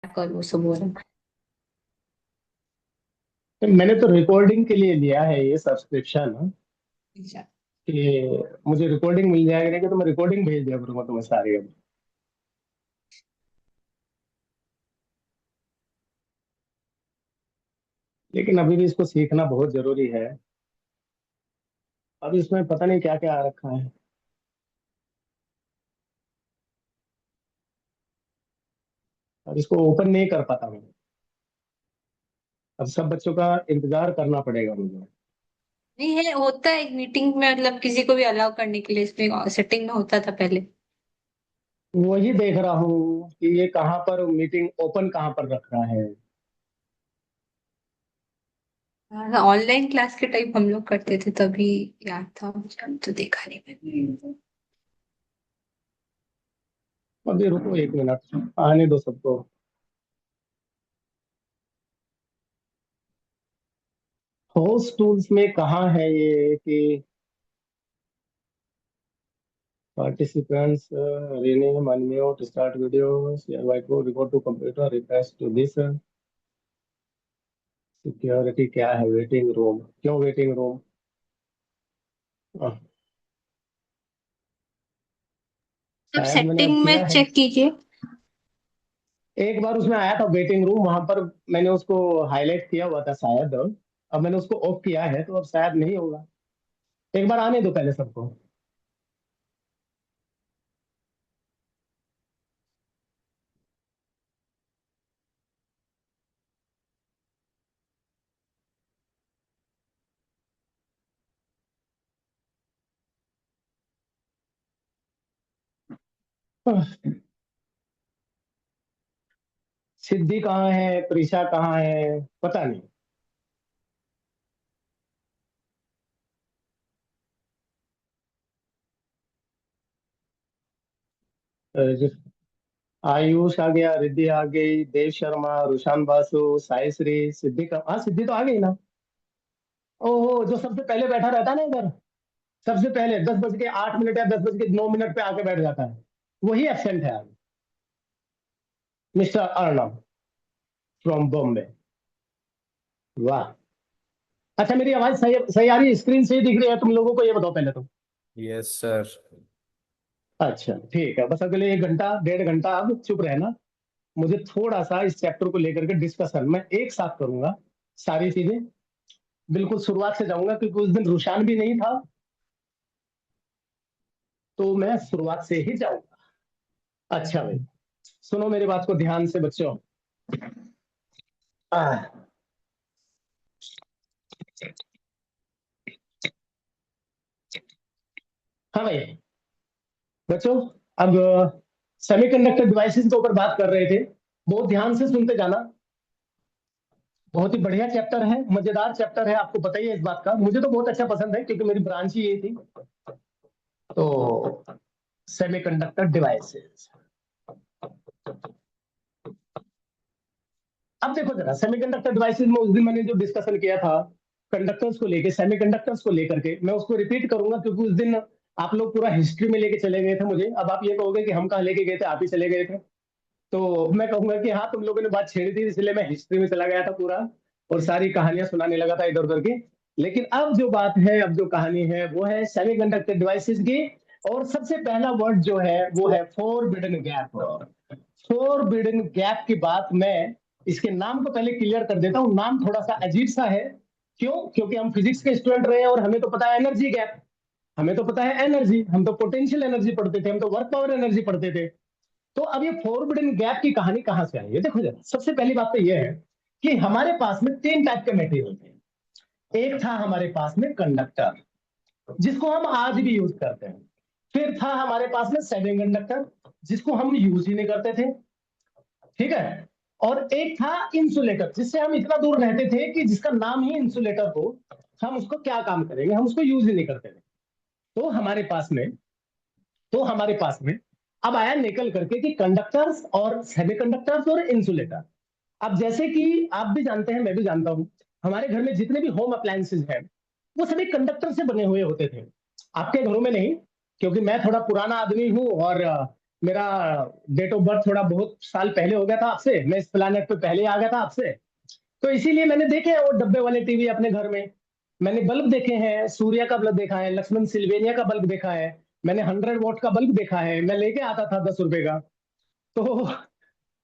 और वो सब हो रहा है। मैंने तो रिकॉर्डिंग के लिए लिया है ये सब्सक्रिप्शन अच्छा। कि मुझे रिकॉर्डिंग मिल जाएगी कि तो मैं रिकॉर्डिंग भेज दिया करूंगा तुम्हें सारी अब। लेकिन अभी भी इसको सीखना बहुत जरूरी है। अब इसमें पता नहीं क्या क्या आ रखा है। अब इसको ओपन नहीं कर पाता मैं। अब सब बच्चों का इंतजार करना पड़ेगा मुझे। नहीं है, होता है एक मीटिंग में, मतलब किसी को भी अलाउ करने के लिए इसमें सेटिंग में होता था पहले। वही देख रहा हूँ कि ये कहाँ पर मीटिंग ओपन कहाँ पर रख रहा है। ऑनलाइन क्लास के टाइप हम लोग करते थे तभी याद था मुझे, अब तो देखा नहीं मैंने। अभी रुको एक मिनट आने दो सबको। होस्ट टूल्स में कहाँ है ये कि participants rename unmute start video share whiteboard report to computer refresh to this security क्या है वेटिंग रूम क्यों वेटिंग रूम। सब शायद मैंने अब सेटिंग किया में है। चेक कीजिए। एक बार उसमें आया था वेटिंग रूम वहां पर। मैंने उसको हाईलाइट किया हुआ था शायद। अब मैंने उसको ऑफ किया है तो अब शायद नहीं होगा। एक बार आने दो पहले सबको। सिद्धि कहाँ है प्रीशा कहाँ है पता नहीं। आयुष आ गया रिद्धि आ गई देव शर्मा रुशान बासु साई श्री सिद्धि का हाँ सिद्धि तो आ गई ना। ओहो जो सबसे पहले बैठा रहता है ना इधर। सबसे पहले 10 बज के 8 मिनट या 10 बज के 9 मिनट पे आके बैठ जाता है। वही एब्सेंट है आज। Mister Arnav from Bombay. वाह। अच्छा मेरी आवाज सही सही आ रही है स्क्रीन से ही दिख रही है तुम लोगों को ये बताओ पहले तो। Yes sir. अच्छा ठीक है बस अगले 1 घंटा 1.5 घंटा अब चुप रहना। मुझे थोड़ा सा इस चैप्टर को लेकर के डिस्कशन मैं एक साथ करूंगा। सारी चीजें बिल्कुल शुरुआत से जाऊंगा क्योंकि उस दिन रुशान भी नहीं था। तो मैं शुरुआत से ही जाऊंगा। अच्छा भाई सुनो मेरी बात को ध्यान से बच्चों। आह, हाँ भाई बच्चों अब सेमीकंडक्टर डिवाइसेस के ऊपर बात कर रहे थे। बहुत ध्यान से सुनते जाना। बहुत ही बढ़िया चैप्टर है मजेदार चैप्टर है आपको पता ही है इस बात का मुझे तो बहुत अच्छा पसंद है क्योंकि मेरी ब्रांच ही ये थी। तो सेमीकंडक्टर डिवाइसेस। अब देखो जरा सेमीकंडक्टर डिवाइसेस में उस दिन मैंने जो डिस्कशन किया था कंडक्टर्स को लेके सेमीकंडक्टर्स को लेकर के मैं उसको रिपीट करूंगा क्योंकि उस दिन आप लोग पूरा हिस्ट्री में लेके चले गए थे मुझे। अब आप ये कहोगे कि हम कहाँ लेके गए थे आप ही चले गए थे। तो मैं कहूंगा कि हाँ तुम लोगों ने बात छेड़ी थी इसलिए मैं हिस्ट्री में चला गया था पूरा। और सारी कहानियां सुनाने लगा था इधर उधर की। लेकिन अब जो बात है अब जो कहानी है वो है सेमीकंडक्टर डिवाइसेस की। और सबसे पहला वर्ड जो है वो है फोरबिडन गैप। फोरबिडन गैप की बात मैं इसके नाम को पहले क्लियर कर देता हूँ। नाम थोड़ा सा अजीब सा है। क्यों क्योंकि हम फिजिक्स के स्टूडेंट रहे हैं और हमें तो पता है एनर्जी गैप। हमें तो पता है एनर्जी हम तो पोटेंशियल एनर्जी पढ़ते थे हम तो वर्क पावर एनर्जी पढ़ते थे। तो अब ये फोरबिडन गैप की कहानी कहां से आई है देखो जरा सबसे पहली बात तो ये है कि हमारे पास में 3 टाइप के मटेरियल थे। एक था हमारे पास में कंडक्टर जिसको हम आज भी यूज करते हैं। फिर था हमारे पास में सेमीकंडक्टर जिसको हम यूज ही नहीं करते थे। ठीक है। और एक था इंसुलेटर जिससे हम इतना दूर रहते थे कि जिसका नाम ही इंसुलेटर हो हम उसको क्या काम करेंगे हम उसको यूज ही नहीं करते थे। तो हमारे पास में तो हमारे पास में अब आया निकल करके कि कंडक्टर्स और सेमीकंडक्टर्स और इंसुलेटर। अब जैसे कि आप भी जानते हैं मैं भी जानता हूं हमारे घर में जितने भी होम अप्लायंसेज हैं वो सभी कंडक्टर से बने हुए होते थे। आपके घरों में नहीं क्योंकि मैं थोड़ा पुराना आदमी हूं और मेरा डेट ऑफ बर्थ थोड़ा बहुत साल पहले हो गया था आपसे, मैं इस प्लानेट पे पहले आ गया था आपसे, तो इसीलिए मैंने देखे हैं वो डब्बे वाले टीवी अपने घर में। मैंने बल्ब देखे हैं, सूर्य का बल्ब देखा है, लक्ष्मण सिल्वेनिया का बल्ब देखा है, मैंने 100 वॉट का बल्ब देखा है, मैं लेके आता था 10 रुपए का। तो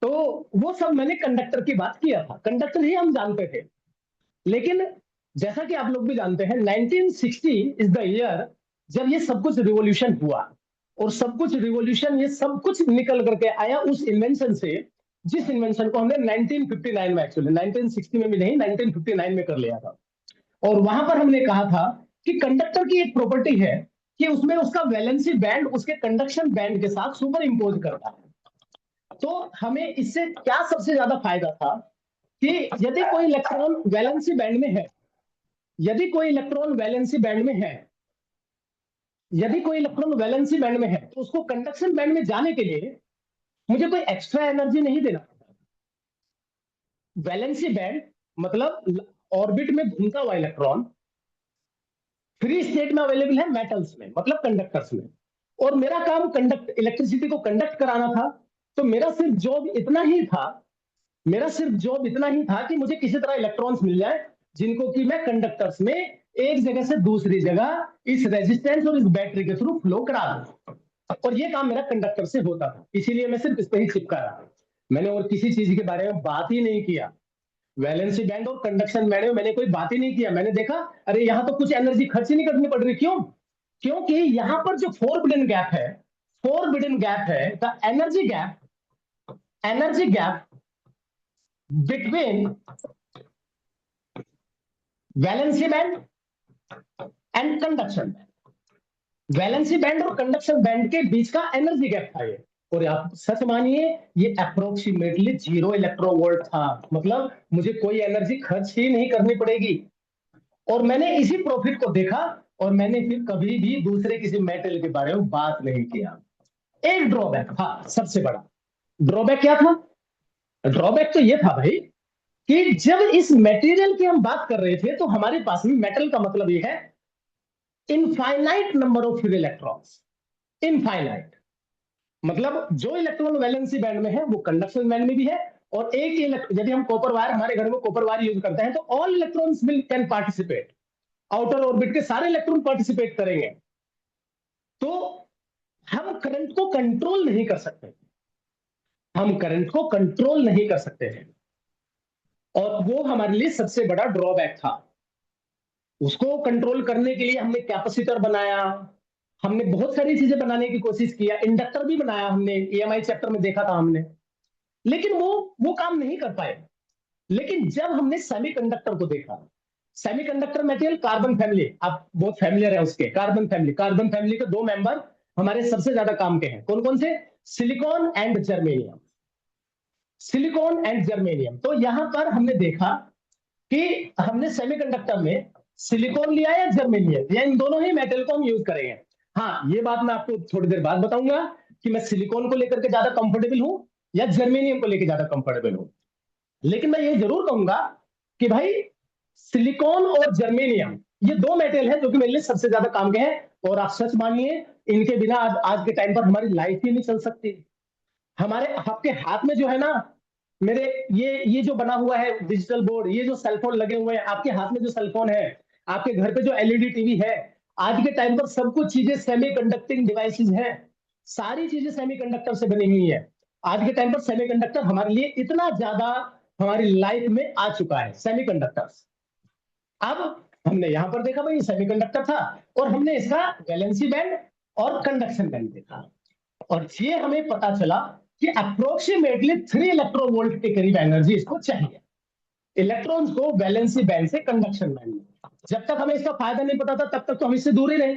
तो वो सब मैंने कंडक्टर की बात किया था, कंडक्टर ही हम जानते थे। लेकिन जैसा कि आप लोग भी जानते हैं 1960 इज द ईयर जब ये सब कुछ रिवॉल्यूशन हुआ। और सब कुछ रिवॉल्यूशन, ये सब कुछ निकल करके आया उस इन्वेंशन से, जिस इन्वेंशन को हमने 1959 में, एक्चुअली 1960 में भी नहीं, 1959 में कर लिया था। और वहां पर हमने कहा था कि कंडक्टर की एक प्रॉपर्टी है कि उसमें उसका वैलेंसी बैंड उसके कंडक्शन बैंड के साथ सुपर इम्पोज करता है। तो हमें इससे क्या सबसे ज्यादा फायदा था कि यदि कोई इलेक्ट्रॉन वैलेंसी बैंड में है, यदि कोई इलेक्ट्रॉन वैलेंसी बैंड में है, यदि कोई इलेक्ट्रॉन वैलेंसी बैंड में है, तो उसको कंडक्शन बैंड में जाने के लिए मुझे कोई एक्स्ट्रा एनर्जी नहीं देना पड़ता। वैलेंसी बैंड मतलब ऑर्बिट में घूमता हुआ इलेक्ट्रॉन फ्री स्टेट में अवेलेबल है मेटल्स में, मतलब कंडक्टर्स में। और मेरा काम कंडक्ट इलेक्ट्रिसिटी को कंडक्ट कराना था। तो मेरा सिर्फ जॉब इतना ही था, मेरा सिर्फ जॉब इतना ही था कि मुझे किसी तरह इलेक्ट्रॉन्स मिल जाए जिनको कि मैं कंडक्टर्स में एक जगह से दूसरी जगह इस रेजिस्टेंस और इस बैटरी के थ्रू फ्लो करा दूं। और ये काम मेरा कंडक्टर से होता था, इसीलिए मैं सिर्फ इस पर ही चिपका रहा। मैंने और किसी चीज के बारे में बात ही नहीं किया। वैलेंसी बैंड और कंडक्शन बैंड में मैंने कोई बात ही नहीं किया। मैंने देखा अरे यहाँ तो कुछ एनर्जी खर्च ही नहीं करनी पड़ रही, क्यों? क्योंकि यहाँ पर जो फोरबिडन गैप है, फोरबिडन गैप है the energy gap, energy gap between valency band and conduction band. Valency band और कंडक्शन बैंड के बीच का एनर्जी गैप था ये। और आप सच मानिए ये अप्रोक्सीमेटली 0 इलेक्ट्रोवोल्ट था, मतलब मुझे कोई एनर्जी खर्च ही नहीं करनी पड़ेगी। और मैंने इसी प्रॉफिट को देखा, और मैंने फिर कभी भी दूसरे किसी मेटल के बारे में बात नहीं किया। एक ड्रॉबैक था, सबसे बड़ा ड्रॉबैक क्या था? ड्रॉबैक तो ये था भाई कि जब इस मटेरियल की हम बात कर रहे थे तो हमारे पास में मेटल का मतलब ये है infinite number of free electrons. Infinite मतलब जो इलेक्ट्रॉन वैलेंसी बैंड में है वो कंडक्शन बैंड में भी है। और एक ही यदि हम कॉपर वायर, हमारे घर में कॉपर वायर यूज करते हैं, तो all electrons will can participate, outer orbit के सारे इलेक्ट्रॉन पार्टिसिपेट करेंगे। तो हम करंट को कंट्रोल नहीं कर सकते, हम करंट को कंट्रोल नहीं कर सकते हैं। और वो हमारे लिए सबसे बड़ा ड्रॉबैक था। उसको कंट्रोल करने के लिए हमने कैपेसिटर बनाया, हमने बहुत सारी चीजें बनाने की कोशिश किया, इंडक्टर भी बनाया हमने, ईएमआई चैप्टर में देखा था हमने, लेकिन वो काम नहीं कर पाए। लेकिन जब हमने सेमीकंडक्टर को देखा, सेमीकंडक्टर मेटेरियल कार्बन फैमिली, आप बहुत फैमिलियर है उसके, कार्बन फैमिली, कार्बन फैमिली के दो मेंबर हमारे सबसे ज्यादा काम के हैं, कौन कौन से? Silicon and germanium, silicon and germanium. तो यहां पर हमने देखा कि हमने सेमीकंडक्टर में सिलिकॉन लिया या जर्मेनियम, या इन दोनों ही मेटल को हम यूज करेंगे। हाँ, ये बात मैं आपको थोड़ी देर बाद बताऊंगा कि मैं सिलिकॉन को लेकर के ज्यादा कंफर्टेबल हूं या जर्मेनियम को लेकर ज्यादा कंफर्टेबल हूं। लेकिन मैं ये जरूर कहूंगा कि भाई सिलिकॉन और जर्मेनियम ये दो मेटल हैं जो कि मेरे लिए सबसे ज्यादा काम के हैं। और आप सच मानिए इनके बिना आज के टाइम पर हमारी लाइफ ही नहीं चल सकती। हमारे आपके हाथ में जो है ना, मेरे ये जो बना हुआ है डिजिटल बोर्ड, ये जो सेलफोन लगे हुए हैं आपके हाथ में, जो सेलफोन है, आपके घर पे जो एलईडी टीवी है, आज के टाइम पर सब कुछ चीजें सेमी कंडक्टिंग डिवाइसेज हैं। सारी चीजें सेमीकंडक्टर से बनी हुई है। आज के टाइम पर सेमीकंडक्टर हमारे लिए इतना ज्यादा हमारी लाइफ में आ चुका है, सेमीकंडक्टर्स। अब हमने यहां पर देखा भाई सेमीकंडक्टर था, और हमने इसका वैलेंसी बैंड और कंडक्शन बैंड देखा, और ये हमें पता चला कि अप्रोक्सीमेटली 3 इलेक्ट्रोवोल्ट के करीब एनर्जी इसको चाहिए, इलेक्ट्रॉन्स को वैलेंसी बैंड से कंडक्शन बैंड में। जब तक हमें इसका फायदा नहीं पता था तब तक तो हम इससे दूर ही रहे।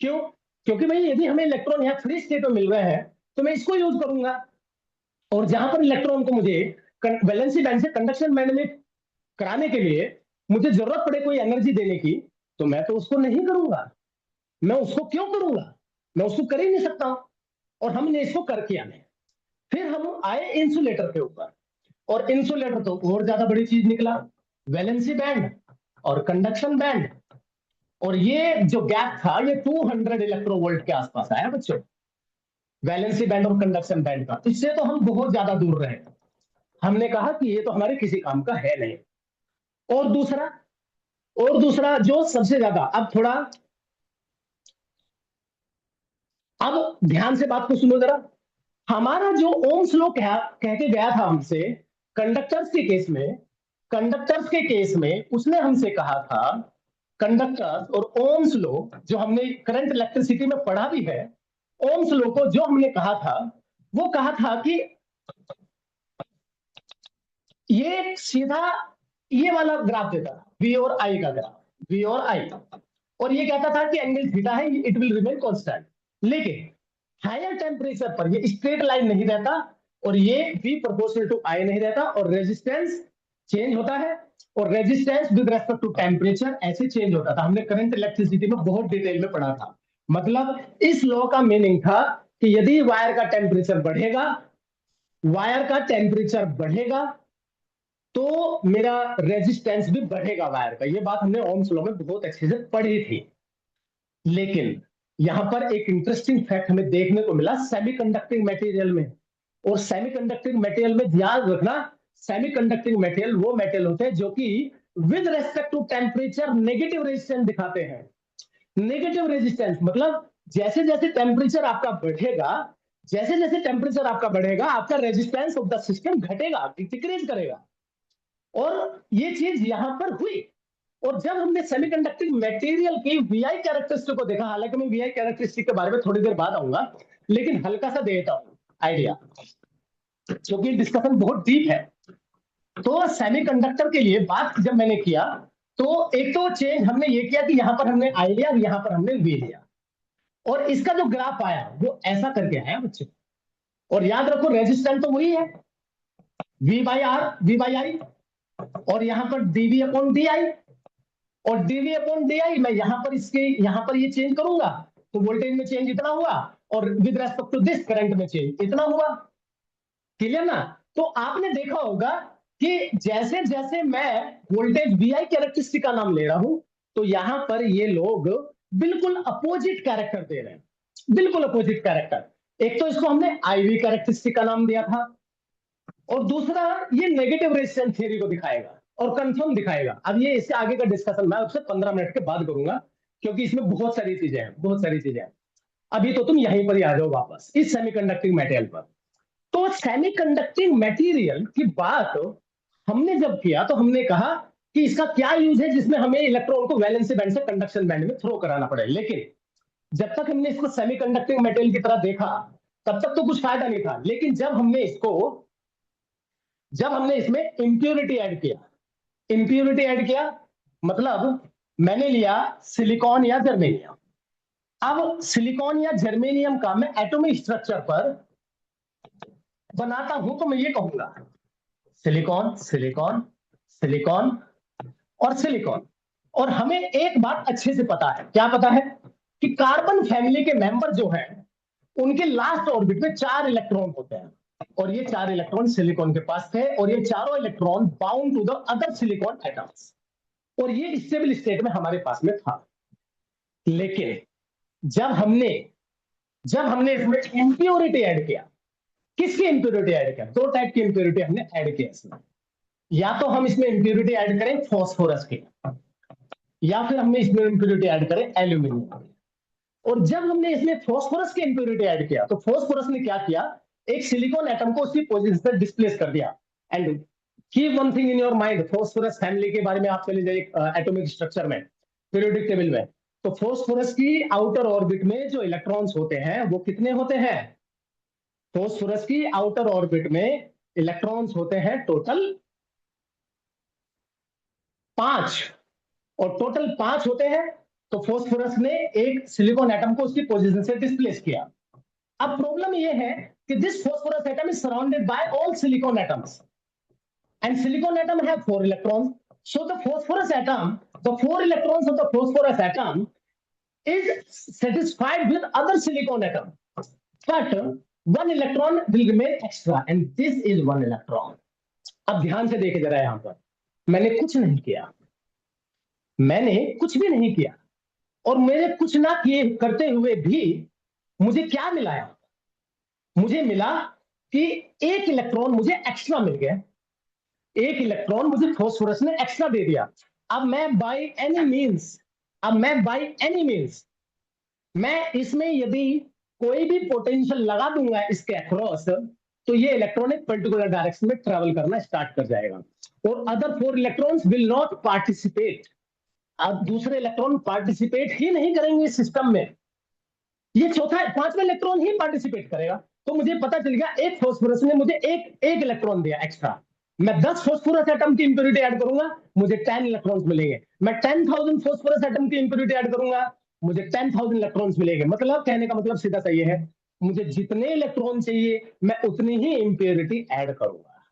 क्यों? क्योंकि भाई यदि हमें इलेक्ट्रॉन यहाँ फ्री स्टेट में मिल रहे हैं तो मैं इसको यूज करूंगा। और जहां पर इलेक्ट्रॉन को मुझे वैलेंसी बैंड से कंडक्शन बैंड में कराने के लिए मुझे जरूरत पड़े कोई एनर्जी देने की, तो मैं तो उसको नहीं करूंगा। मैं उसको क्यों करूंगा? मैं उसको कर ही नहीं सकता। और हमने इसको करके आने, फिर हम आए इंसुलेटर के ऊपर। और इंसुलेटर तो और ज्यादा बड़ी चीज निकला, वैलेंसी बैंड और कंडक्शन बैंड। और ये जो गैप था ये 200 इलेक्ट्रोवोल्ट के आसपास आया बच्चों। वैलेंसी बैंड और कंडक्शन बैंड का, इससे तो हम बहुत ज्यादा दूर रहे। हमने कहा कि ये तो हमारे किसी काम का है नहीं। और दूसरा, जो सबसे ज्यादा, अब ध्यान से बात को सुनो जरा। हमारा जो ओम्स लॉ कह के गया था हमसे कंडक्टर्स के केस में उसने हमसे कहा था, कंडक्टर्स और ओम्स लॉ जो हमने करंट इलेक्ट्रिसिटी में पढ़ा भी है, ओम्स लॉ को जो हमने कहा था, वो कहा था कि ये सीधा ये वाला ग्राफ देता था, वी और आई का ग्राफ, वी और आई, और ये कहता था कि एंगल थीटा है, इट विल रिमेन कांस्टेंट। लेकिन हायर टेम्परेचर पर ये स्ट्रेट लाइन नहीं रहता, और ये v प्रोपोर्शनल टू आई नहीं रहता, और रेजिस्टेंस चेंज होता है, और resistance with respect to temperature ऐसे चेंज होता था। हमने करंट इलेक्ट्रिसिटी में बहुत डिटेल में पढ़ा था। मतलब इस लॉ का मीनिंग था कि यदि वायर का टेम्परेचर बढ़ेगा तो मेरा रेजिस्टेंस भी बढ़ेगा वायर का। ये बात हमने ओम्स लॉ में बहुत अच्छे से पढ़ी थी। लेकिन यहां पर एक इंटरेस्टिंग फैक्ट हमें देखने को मिला सेमीकंडक्टिंग मटेरियल में। और सेमीकंडक्टिंग मटेरियल में ध्यान रखना, सेमीकंडक्टिंग मटेरियल वो मटेरियल होते हैं जो कि with respect to temperature negative resistance दिखाते हैं। नेगेटिव रेजिस्टेंस मतलब जैसे जैसे टेम्परेचर आपका बढ़ेगा, आपका रेजिस्टेंस ऑफ द सिस्टम घटेगा, डिक्रीज करेगा। और ये चीज यहां पर हुई। और जब हमने सेमीकंडक्टिंग मटेरियल की वीआई कैरेक्टरिस्टिक को देखा, हालांकि मैं वीआई कैरेक्टरिस्टिक के बारे में थोड़ी देर बाद आऊंगा, लेकिन हल्का सा देता हूं आइडिया, क्योंकि डिस्कशन बहुत डीप है। तो सेमीकंडक्टर के लिए बात जब मैंने किया, तो एक तो चेंज हमने ये किया कि यहां पर हमने आई लिया, यहां पर हमने वी लिया, और इसका जो ग्राफ आया वो ऐसा करके आया बच्चों। और याद रखो रेजिस्टेंस तो वही है, वी बाई आई, और यहां पर डीवी अपॉन डी आई, और डीवी अपॉन डी आई मैं यहां पर ये चेंज करूंगा तो वोल्टेज में चेंज इतना हुआ, और with respect to this current में चेंज इतना हुआ। क्लियर ना? तो आपने देखा होगा कि जैसे जैसे मैं वोल्टेज वीआई कैरेक्टरिस्टिक का नाम ले रहा हूं, तो यहां पर ये लोग बिल्कुल अपोजिट कैरेक्टर दे रहे हैं, बिल्कुल अपोजिट कैरेक्टर। एक तो इसको हमने आईवी कैरेक्टरिस्टिक का नाम दिया था, और दूसरा ये नेगेटिव रेजिस्टेंस थ्योरी को दिखाएगा और कंफर्म दिखाएगा। अब ये इससे आगे का डिस्कशन मैं आपसे 15 मिनट के बाद करूंगा, क्योंकि इसमें बहुत सारी चीजें हैं। अभी तो तुम यहीं पर ही आ जाओ वापस इस सेमीकंडक्टिंग मटेरियल पर। तो सेमीकंडक्टिंग मटेरियल की बात हमने जब किया तो हमने कहा कि इसका क्या यूज है जिसमें हमें इलेक्ट्रॉन को वैलेंसी बैंड से कंडक्शन बैंड में थ्रो कराना पड़े। लेकिन जब तक हमने इसको सेमीकंडक्टिंग मटेरियल की तरह देखा, तब तक तो कुछ फायदा नहीं था। लेकिन जब हमने इसमें इंप्योरिटी ऐड किया, मतलब मैंने लिया सिलिकॉन या जर्मेनियम। अब सिलिकॉन या जर्मेनियम का मैं एटॉमिक स्ट्रक्चर पर बनाता हूं तो मैं ये कहूंगा सिलिकॉन, सिलिकॉन, सिलिकॉन और सिलिकॉन। और हमें एक बात अच्छे से पता है, क्या पता है? कि कार्बन फैमिली के मेंबर जो हैं उनके लास्ट ऑर्बिट में 4 इलेक्ट्रॉन होते हैं, और ये 4 इलेक्ट्रॉन सिलिकॉन के पास थे, और ये चारों electron bound to the other silicon atoms, और ये स्टेबल स्टेट में हमारे पास में था। लेकिन जब हमने इसमें इंप्योरिटी ऐड किया, किसकी इंप्योरिटी ऐड किया? 2 टाइप की इंप्योरिटी हमने ऐड किया इसमें। या तो हम इसमें इंप्योरिटी ऐड करें फॉस्फोरस की, या फिर हमने इसमें इंप्योरिटी ऐड करें एल्यूमिनियम की। और जब हमने इसमें फॉस्फोरस की इंप्योरिटी ऐड किया, तो फॉस्फोरस ने क्या किया? एक सिलिकॉन एटम को उसकी पोजीशन पर डिस्प्लेस कर दिया। And keep one thing in your mind, phosphorus family के बारे में आप चले जाइए एटॉमिक स्ट्रक्चर में, पीरियोडिक टेबल में। तो फॉस्फोरस की आउटर ऑर्बिट में जो इलेक्ट्रॉन्स होते हैं वो कितने होते हैं? फॉस्फोरस की आउटर ऑर्बिट में इलेक्ट्रॉन्स होते हैं टोटल 5, और टोटल 5 होते हैं। तो फॉस्फोरस ने एक सिलिकॉन एटम को उसकी पोजीशन से डिस्प्लेस किया। अब प्रॉब्लम यह है कि this phosphorus atom is surrounded by all silicon atoms, and silicon atom have 4 electrons. So the 4 electrons of the phosphorus atom is satisfied with other silicon atom, but 1 electron will remain extra, and this is 1 electron. अब ध्यान से देखे जरा, यहां पर मैंने कुछ भी नहीं किया, और मेरे कुछ ना किए करते हुए भी मुझे क्या मिला? मुझे मिला कि एक इलेक्ट्रॉन मुझे एक्स्ट्रा मिल गया, एक इलेक्ट्रॉन मुझे फास्फोरस ने एक्स्ट्रा दे दिया। अब मैं बाय एनी मीन्स मैं इसमें यदि कोई भी पोटेंशियल लगा दूंगा इसके अक्रॉस, तो ये इलेक्ट्रॉन एक पर्टिकुलर डायरेक्शन में ट्रेवल करना स्टार्ट कर जाएगा, और other 4 electrons will not participate. अब दूसरे इलेक्ट्रॉन पार्टिसिपेट ही नहीं करेंगे इस सिस्टम में, ये चौथा 5वां इलेक्ट्रॉन ही पार्टिसिपेट करेगा। तो मुझे पता चल गया एक फास्फोरस ने मुझे एक इलेक्ट्रॉन दिया एक्स्ट्रा, मैं 10 फास्फोरस एटम की इंप्योरिटी ऐड करूंगा, मुझे 10 इलेक्ट्रॉन्स मिलेंगे। मैं 10,000 फास्फोरस एटम की इंप्योरिटी ऐड करूंगा, मुझे 10,000 इलेक्ट्रॉन्स मिलेंगे। मतलब कहने का मतलब सीधा सा ये है, मुझे जितने इलेक्ट्रॉन चाहिए मैं उतनी ही इंप्योरिटी ऐड करूंगा।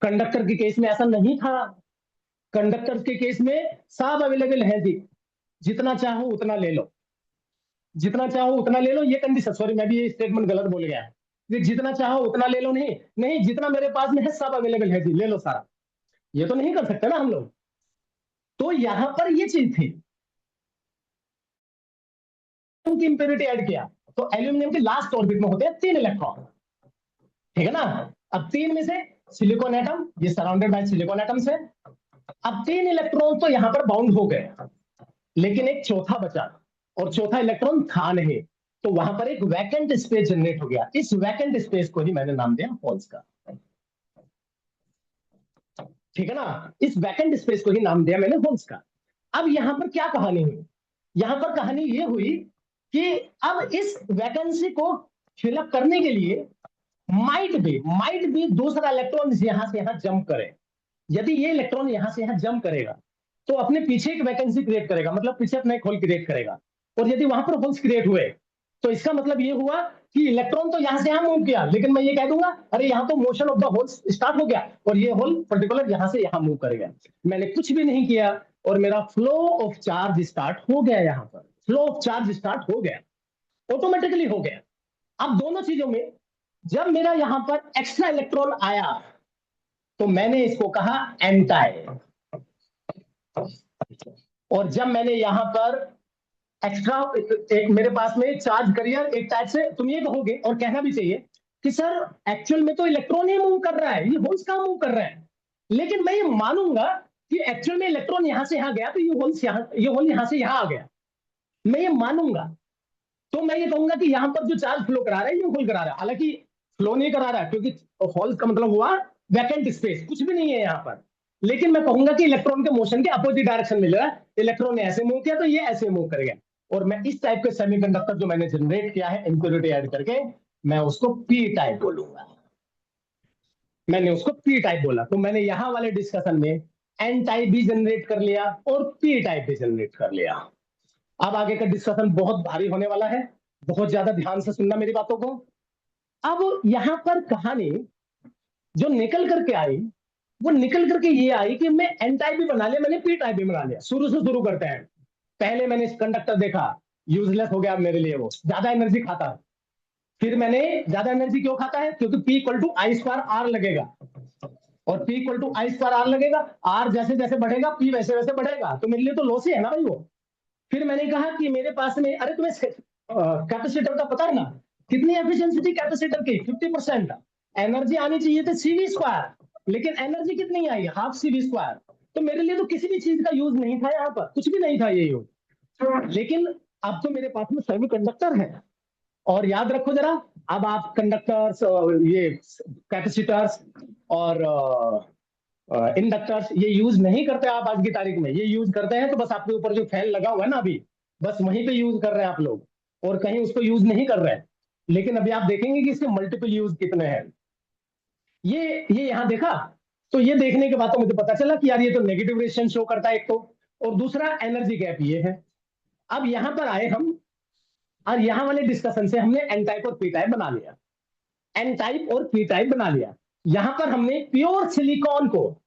कंडक्टर के केस में ऐसा नहीं था, कंडक्टर के केस में सब अवेलेबल है जी, जितना चाहो उतना ले लो, जितना चाहो उतना ले लो। ये कंडीशन, सॉरी मैं भी ये स्टेटमेंट गलत बोल गया, ये जितना चाहो उतना ले लो नहीं, नहीं जितना मेरे पास में है सब अवेलेबल है जी, ले लो सारा, ये तो नहीं कर सकते ना हम लोग। तो यहां पर ये चीज थी की इंप्योरिटी ऐड किया, तो एल्यूमिनियम के लास्ट ऑर्बिट में होते हैं 3 इलेक्ट्रॉन, ठीक है ना। अब 3 में से सिलिकॉन एटम, ये सराउंडेड बाय सिलिकॉन एटम से, अब 3 इलेक्ट्रॉन तो यहां पर बाउंड हो गए, लेकिन एक चौथा बचा, और चौथा इलेक्ट्रॉन था नहीं, तो वहां पर एक वैकेंट स्पेस जनरेट हो गया। इस वैकेंट स्पेस को ही मैंने नाम दिया होल्स का, ठीक है ना। इस वैकेंट स्पेस को ही नाम दिया मैंने होल्स का। अब यहां पर क्या कहानी हुई, यहां पर कहानी ये हुई कि अब इस वैकेंसी को फिलअप करने के लिए माइट भी दूसरा इलेक्ट्रॉन यहां से यहां जंप करे। यदि ये इलेक्ट्रॉन यहां से यहां जंप करेगा तो अपने पीछे एक वैकेंसी क्रिएट करेगा, मतलब पीछे अपना एक होल क्रिएट करेगा, और यदि वहां पर होल्स क्रिएट हुए तो इसका मतलब ये हुआ कि इलेक्ट्रॉन तो यहां से यहां मूव किया, लेकिन मैं ये कह दूंगा अरे यहां तो motion of the holes start हो गया, और ये होल पर्टिकुलर यहां से यहां मूव करेगा। मैंने कुछ भी नहीं किया और मेरा फ्लो ऑफ चार्ज स्टार्ट हो गया, यहां पर फ्लो ऑफ चार्ज स्टार्ट हो गया, ऑटोमेटिकली हो गया। अब दोनों चीजों में जब मेरा यहां पर एक्स्ट्रा इलेक्ट्रॉन आया तो मैंने इसको कहा एंटाई, और जब मैंने यहां पर एक्स्ट्रा एक मेरे पास में चार्ज करियर एक टाइप से तुम ये कहोगे, और कहना भी चाहिए कि सर एक्चुअल में तो इलेक्ट्रॉन ही मूव कर रहा है, ये होल्स कहां मूव कर रहे हैं। लेकिन मैं ये मानूंगा कि एक्चुअल में इलेक्ट्रॉन यहां से यहां गया तो ये होल यहां से यहां आ गया, मैं ये मानूंगा। तो मैं ये कहूंगा कि यहां पर जो चार्ज फ्लो करा रहा है ये होल करा रहा है, हालांकि फ्लो नहीं करा रहा है क्योंकि होल्स का मतलब हुआ वैकेंट स्पेस, कुछ भी नहीं है यहां पर। लेकिन मैं कहूंगा कि इलेक्ट्रॉन के मोशन के अपोजिट डायरेक्शन में रहा है, इलेक्ट्रॉन ने ऐसे मूव किया तो ये ऐसे मूव करेगा, और मैं इस टाइप के सेमीकंडक्टर जो मैंने जनरेट किया है इंप्योरिटी ऐड करके, मैं उसको पी टाइप बोलूंगा। मैंने उसको पी टाइप बोला, तो मैंने यहां वाले डिस्कशन में एन टाइप भी जनरेट कर लिया और पी टाइप भी जनरेट कर लिया। अब आगे का डिस्कशन बहुत भारी होने वाला है, बहुत ज्यादा ध्यान से सुनना मेरी बातों को। अब यहां पर कहानी जो निकल करके आई वो निकल करके ये आई कि मैं एन टाइप भी बना लिया, मैंने पी टाइप भी बना लिया। शुरू से शुरू करते हैं। पहले मैंने कंडक्टर देखा, यूजलेस हो गया मेरे लिए, वो ज्यादा एनर्जी खाता है। फिर मैंने ज्यादा एनर्जी क्यों खाता है, क्योंकि P equal to I square R लगेगा, और P equal to I square R लगेगा, आर जैसे जैसे बढ़ेगा पी वैसे वैसे बढ़ेगा, तो मेरे लिए तो लॉस ही है ना भाई वो। फिर मैंने कहा कि मेरे पास में, अरे तुम्हें कैपेसिटर का पता है ना, कितनी एफिशिएंसी थी कैपेसिटर की, 50%। एनर्जी आनी चाहिए थी सीवी स्क्वायर, लेकिन एनर्जी कितनी आई, हाफ सीवी स्क्वायर। तो मेरे लिए तो किसी भी चीज का यूज नहीं था, यहाँ पर कुछ भी नहीं था ये यूज। लेकिन अब तो मेरे पास में सेमी कंडक्टर है, और याद रखो जरा, अब आप कंडक्टर्स, ये कैपेसिटर्स और इंडक्टर्स ये यूज नहीं करते आप आज की तारीख में। ये यूज करते हैं तो बस आपके ऊपर जो फैन लगा हुआ है ना अभी, बस वहीं पे यूज कर रहे हैं आप लोग, और कहीं उसको यूज नहीं कर रहे हैं। लेकिन अभी आप देखेंगे कि इसके मल्टीपल यूज कितने हैं। ये यहां देखा, तो ये देखने के बाद तो मुझे पता चला कि यार ये तो नेगेटिव रेशियो शो करता है एक तो, और दूसरा एनर्जी गैप ये है। अब यहां पर आए हम, और यहां वाले डिस्कशन से हमने एन टाइप और पी टाइप बना लिया, एन टाइप और पी टाइप बना लिया। यहां पर हमने प्योर सिलिकॉन को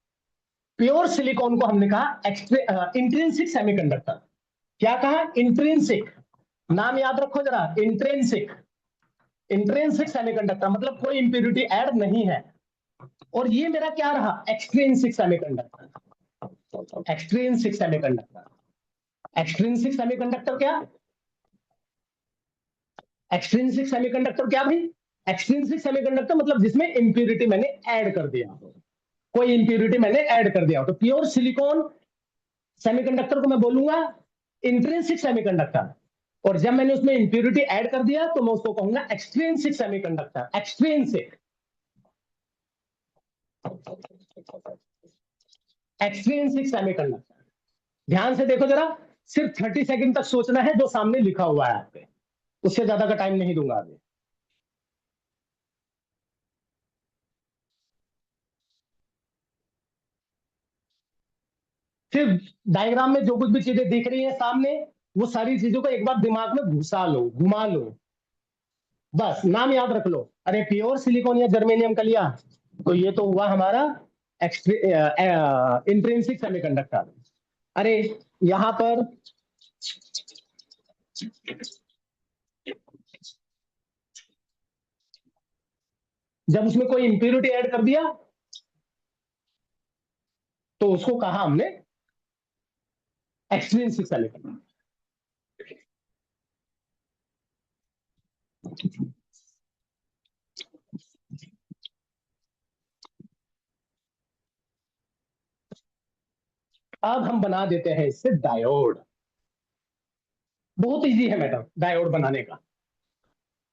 हमने कहा इंट्रिंसिक सेमीकंडक्टर। क्या कहा, इंट्रिंसिक, नाम याद रखो जरा, इंट्रिंसिक। इंट्रिंसिक सेमीकंडक्टर मतलब कोई इंप्योरिटी ऐड नहीं है। और ये मेरा क्या रहा, extrinsic semiconductor. Extrinsic semiconductor, extrinsic semiconductor क्या, एक्सट्रिंसिक सेमीकंडक्टर क्या भाई? एक्सट्रिंसिक सेमीकंडक्टर मतलब जिसमें इंप्यूरिटी मैंने ऐड कर दिया हो, कोई इंप्यूरिटी मैंने ऐड कर दिया हो। तो प्योर सिलिकॉन सेमीकंडक्टर को मैं बोलूंगा इंट्रिंसिक सेमीकंडक्टर, और जब मैंने उसमें इंप्यूरिटी ऐड कर दिया तो मैं उसको कहूंगा extrinsic semiconductor. Extrinsic, extrinsic semiconductor. ध्यान से देखो जरा, सिर्फ 30 सेकंड तक सोचना है जो सामने लिखा हुआ है आपके, उससे ज्यादा का टाइम नहीं दूंगा अभी। सिर्फ डायग्राम में जो कुछ भी चीजें दिख रही हैं सामने, वो सारी चीजों को एक बार दिमाग में घुसा लो, घुमा लो, बस नाम याद रख लो। अरे प्योर सिलिकॉन या जर्मेनियम का लिया, तो ये तो हुआ हमारा इंट्रिंसिक सेमीकंडक्टर। अरे यहां पर जब उसमें कोई इंप्योरिटी ऐड कर दिया तो उसको कहा हमने एक्सट्रिंसिक सेमीकंडक्टर। अब हम बना देते हैं इससे डायोड। बहुत इजी है मैडम डायोड बनाने का।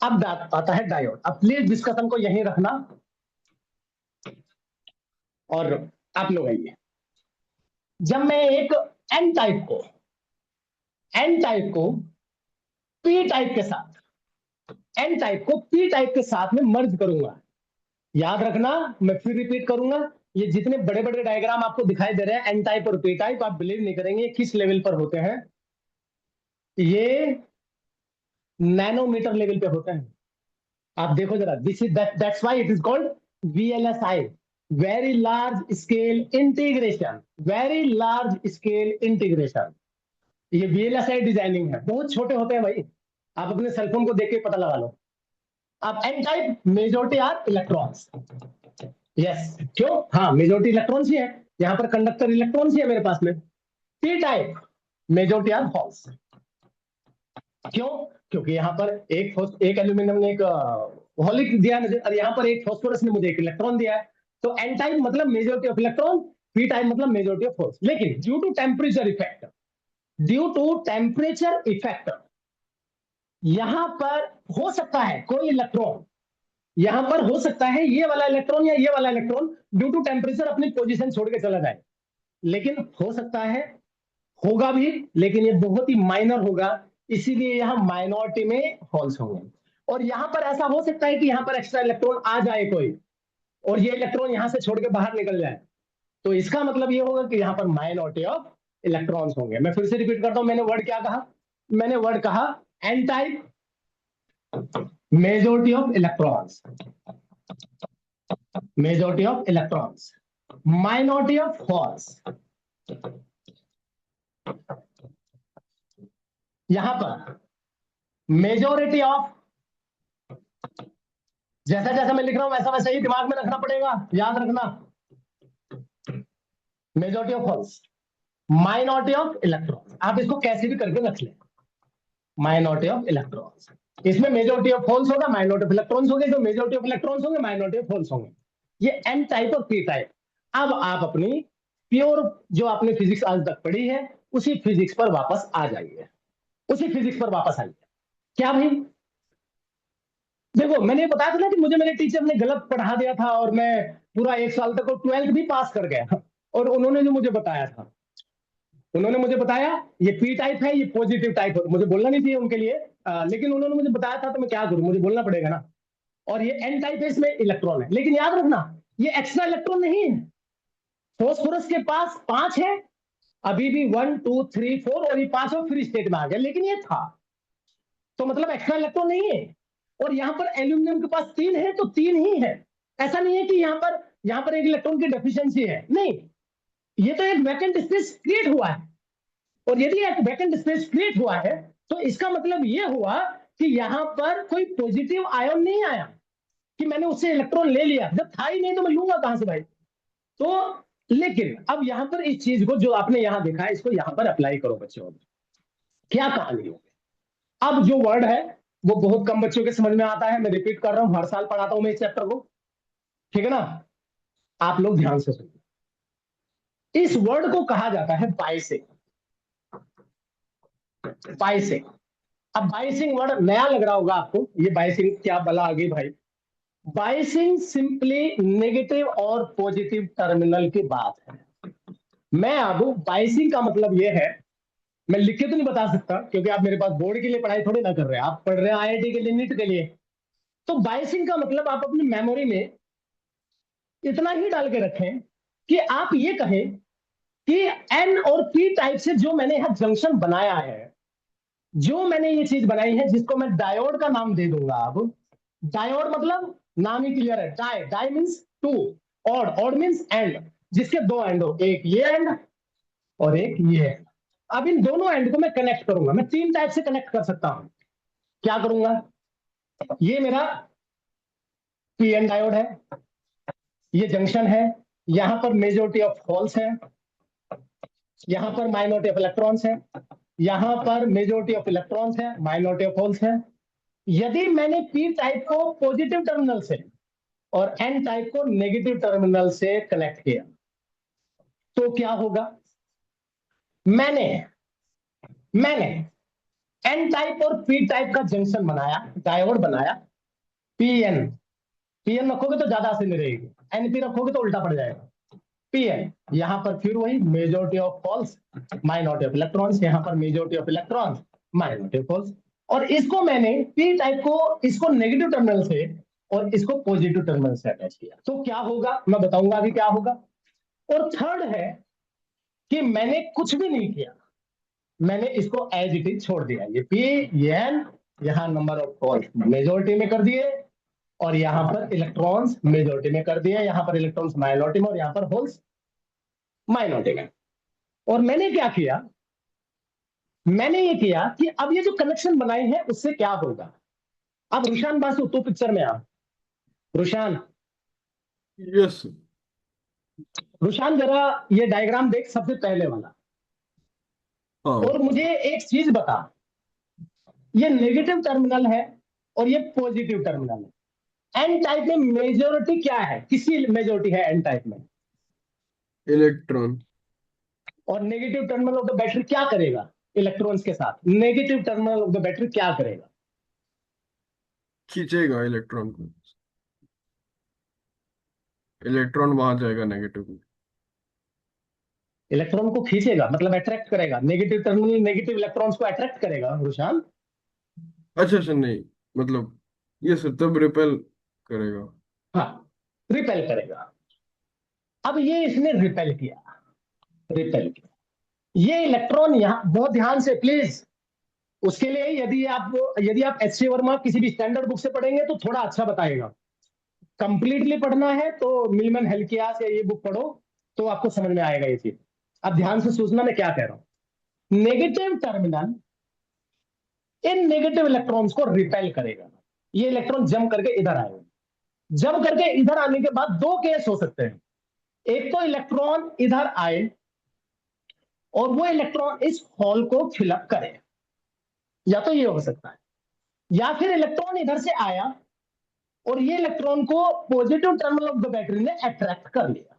अब आता है डायोड। अब प्लीज डिस्कशन को यहीं रखना और आप लोग आइए। जब मैं एक एन टाइप को पी टाइप के साथ एन टाइप को पी टाइप के साथ में मर्ज करूंगा, याद रखना, मैं फिर रिपीट करूंगा, ये जितने बड़े बड़े डायग्राम आपको दिखाई दे रहे हैं एन टाइप और पी टाइप, आप बिलीव नहीं करेंगे किस लेवल पर होते हैं। ये नैनोमीटर लेवल पे होते हैं। आप देखो जरा, this is that's why it is called VLSI, very large scale integration, very large scale integration. ये वीएलएसआई डिजाइनिंग है, बहुत छोटे होते हैं भाई, आप अपने सेलफोन को देख के पता लगा लो। अब N type majority are electrons, yes, क्यों? हाँ, मेजोरिटी इलेक्ट्रॉन्स ही है, यहां पर कंडक्टर इलेक्ट्रॉन्स ही है मेरे पास में। P type majority are holes, क्यों? क्योंकि यहाँ पर एक एल्यूमिनियम ने एक होलिक दिया मुझे, और यहाँ पर एक फॉस्फोरस ने मुझे एक इलेक्ट्रॉन दिया है। तो एन टाइप मतलब majority of electron, P type मतलब मेजोरिटी ऑफ होल्स। लेकिन ड्यू टू टेम्परेचर इफेक्ट यहां पर हो सकता है कोई इलेक्ट्रॉन, यहां पर हो सकता है ये वाला इलेक्ट्रॉन या ये वाला इलेक्ट्रॉन ड्यू टू टेम्परेचर अपनी पोजीशन छोड़ के चला जाए। लेकिन हो सकता है, होगा भी, लेकिन ये बहुत ही माइनर होगा, इसीलिए यहां माइनॉरिटी में होल्स होंगे। और यहां पर ऐसा हो सकता है कि यहां पर एक्स्ट्रा इलेक्ट्रॉन आ जाए कोई, और ये इलेक्ट्रॉन यहां से छोड़ के बाहर निकल जाए, तो इसका मतलब ये होगा कि यहां पर माइनॉरिटी ऑफ इलेक्ट्रॉन्स होंगे। मैं फिर से रिपीट करता हूं, मैंने वर्ड क्या कहा? मैंने वर्ड कहा N type majority of electrons, majority of electrons, minority of holes. यहां पर मेजोरिटी ऑफ, जैसा जैसा मैं लिख रहा हूं वैसा वैसा ही दिमाग में रखना पड़ेगा, याद रखना, majority of holes, minority of electrons. आप इसको कैसे भी करके रख लें, माइनॉरिटी ऑफ इलेक्ट्रॉन्स, इसमें मेजोरिटी ऑफ होल्स होगा, माइनॉरिटी ऑफ इलेक्ट्रॉन्स होंगे, जो मेजोरिटी ऑफ इलेक्ट्रॉन्स होंगे माइनॉरिटी ऑफ होल्स होंगे। ये एन टाइप और पी टाइप। अब आप अपनी प्योर जो आपने फिजिक्स आज तक पढ़ी है उसी फिजिक्स पर वापस आ जाइए, उसी फिजिक्स पर वापस आइए। क्या भाई? देखो, मैंने बताया था ना कि मुझे मेरे टीचर ने गलत पढ़ा दिया था और मैं पूरा 1 साल तक और 12th भी पास कर गया, और उन्होंने जो मुझे बताया था, उन्होंने मुझे बताया ये पी टाइप है, ये पॉजिटिव टाइप है, मुझे बोलना नहीं चाहिए उनके लिए, लेकिन उन्होंने मुझे बताया था तो मैं क्या करूं, मुझे बोलना पड़ेगा ना। और ये एन टाइप है, इसमें इलेक्ट्रॉन है, लेकिन याद रखना ये एक्स्ट्रा इलेक्ट्रॉन नहीं है। फॉस्फोरस के पास 5 है, अभी भी 1 2 3 4, और ये 5 फ्री स्टेट में आ गया, लेकिन ये था, तो मतलब एक्स्ट्रा इलेक्ट्रॉन नहीं है। और यहां पर एल्यूमिनियम के पास 3 है तो 3 ही है, ऐसा नहीं है कि यहां पर एक इलेक्ट्रॉन की डेफिशिएंसी है, नहीं, ये तो एक वैकेंट स्पेस क्रिएट हुआ है। और यदि एक वैकेंट स्पेस क्रिएट हुआ है तो इसका मतलब ये हुआ कि यहां पर कोई पॉजिटिव आयन नहीं आया कि मैंने उससे इलेक्ट्रॉन ले लिया, जब था ही नहीं तो मैं लूंगा कहां से भाई? तो लेकिन अब यहां पर इस चीज को जो आपने यहां देखा है इसको यहां पर अप्लाई करो बच्चों। क्या कहानी होगी? अब जो वर्ड है वो बहुत कम बच्चों के समझ में आता है, मैं रिपीट कर रहा हूं, हर साल पढ़ाता हूं मैं इस चैप्टर को, ठीक है ना। आप लोग ध्यान से सुनिए। इस वर्ड को कहा जाता है बाइसिंग। बाइसिंग। अब बाइसिंग वर्ड नया लग रहा होगा आपको, ये बाइसिंग क्या बला आ गई भाई। बाइसिंग सिंपली नेगेटिव और पॉजिटिव टर्मिनल की बात है। मैं अब बाइसिंग का मतलब ये है, मैं लिख के तो नहीं बता सकता क्योंकि आप मेरे पास बोर्ड के लिए पढ़ाई थोड़ी ना कर रहे हैं, आप पढ़ रहे हैं आईआईटी के लिए, नीट के लिए। तो बाइसिंग का मतलब आप अपनी मेमोरी में इतना ही डाल के रखें कि आप ये कहें कि एन और पी टाइप से जो मैंने यहां जंक्शन बनाया है, जो मैंने ये चीज बनाई है जिसको मैं डायोड का नाम दे दूंगा अब। डायोड मतलब नाम ही क्लियर है, di, di means two, ode, ode means end, जिसके दो एंड हो, एक ये एंड और एक ये एंड। अब इन दोनों एंड को मैं कनेक्ट करूंगा, मैं तीन टाइप से कनेक्ट कर सकता हूं। क्या करूंगा, ये मेरा पीएन डायोड है, ये जंक्शन है, यहां पर मेजोरिटी ऑफ होल्स है, यहां पर माइनॉरिटी ऑफ इलेक्ट्रॉन्स है, यहां पर मेजोरिटी ऑफ इलेक्ट्रॉन्स है, माइनॉरिटी ऑफ होल्स है। यदि मैंने पी टाइप को पॉजिटिव टर्मिनल से और एन टाइप को नेगेटिव टर्मिनल से कनेक्ट किया तो क्या होगा, मैंने मैंने एन टाइप और पी टाइप का जंक्शन बनाया, डायोड बनाया, पीएन। पीएन रखोगे तो ज्यादा आसानी रहेगी, एनपी रखोगे तो उल्टा पड़ जाएगा। पीएन, यहां पर फिर वही majority of holes, minority of electrons, यहां पर majority of electrons, minority of holes. और इसको मैंने पी टाइप को, इसको नेगेटिव टर्मिनल से और इसको पॉजिटिव टर्मिनल से अटैच किया तो क्या होगा, मैं बताऊंगा अभी क्या होगा। और थर्ड है कि मैंने कुछ भी नहीं किया, मैंने इसको एज इट इज छोड़ दिया, ये पी, ये एन, यहां नंबर ऑफ होल्स मेजोरिटी में कर दिए और यहां पर इलेक्ट्रॉन्स मेजोरिटी में कर दिए, यहां पर इलेक्ट्रॉन्स माइनॉरिटी में और यहां पर होल्स माइनॉरिटी में। और मैंने क्या किया, मैंने ये किया कि अब ये जो कनेक्शन बनाए हैं उससे क्या होगा। अब रुशान बासु तू पिक्चर में आ, रुशान, यस। रुशान जरा ये डायग्राम देख, सबसे पहले वाला, हाँ। और मुझे एक चीज बता, ये नेगेटिव टर्मिनल है और ये पॉजिटिव टर्मिनल है। एन टाइप में मेजोरिटी क्या है, किसकी मेजोरिटी है एन टाइप में, इलेक्ट्रॉन। और negative terminal of the battery क्या करेगा, इलेक्ट्रॉन्स के साथ negative terminal of the battery क्या करेगा, खींचेगा इलेक्ट्रॉन को, इलेक्ट्रॉन वहां जाएगा नेगेटिव में। इलेक्ट्रॉन को खींचेगा मतलब अट्रैक्ट करेगा, नेगेटिव टर्मिनल नेगेटिव इलेक्ट्रॉन्स को अट्रैक्ट करेगा रुशान। अच्छा अच्छा, नहीं मतलब ये सर तब रिपेल करेगा। हाँ, रिपेल करेगा। अब ये इसने रिपेल किया, रिपेल किया, ये इलेक्ट्रॉन यहां, बहुत ध्यान से प्लीज, उसके लिए यदि आप एच सी वर्मा किसी भी स्टैंडर्ड बुक से पढ़ेंगे तो थोड़ा अच्छा बताएगा। कंप्लीटली पढ़ना है तो मिलमन हेल्कियास या ये बुक पढ़ो तो आपको समझ में आएगा ये चीज। अब ध्यान से सोचना मैं क्या कह रहा हूं। Negative terminal in negative electrons को रिपेल करेगा, ये इलेक्ट्रॉन जंप करके इधर आएगा। जंप करके इधर आने के बाद दो केस हो सकते हैं, एक तो इलेक्ट्रॉन इधर आए और वो इलेक्ट्रॉन इस हॉल को फिलअप करे, या तो ये हो सकता है, या फिर इलेक्ट्रॉन इधर से आया और ये इलेक्ट्रॉन को positive terminal of the battery ने अट्रैक्ट कर लिया।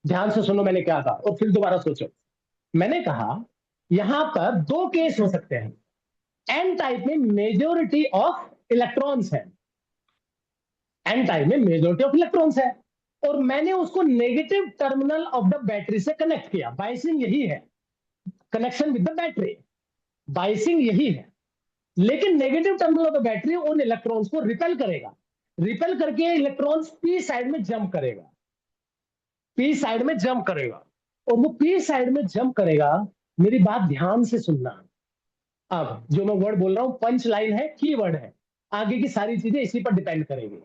ध्यान से सुनो मैंने क्या कहा और फिर दोबारा सोचो। मैंने कहा यहां पर दो केस हो सकते हैं, एन टाइप में मेजोरिटी ऑफ इलेक्ट्रॉन्स है, एन टाइप में मेजोरिटी ऑफ इलेक्ट्रॉन्स है, और मैंने उसको negative terminal of the battery से कनेक्ट किया। बाइसिंग यही है, connection with the battery, biasing यही है। लेकिन negative terminal of the battery उन इलेक्ट्रॉन्स को रिपेल करेगा, रिपेल करके इलेक्ट्रॉन्स पी साइड में जंप करेगा, पी साइड में जंप करेगा, और वो पी साइड में जंप करेगा। मेरी बात ध्यान से सुनना, अब जो मैं वर्ड बोल रहा हूं पंच लाइन है, की वर्ड है, आगे की सारी चीजें इसी पर डिपेंड करेंगी।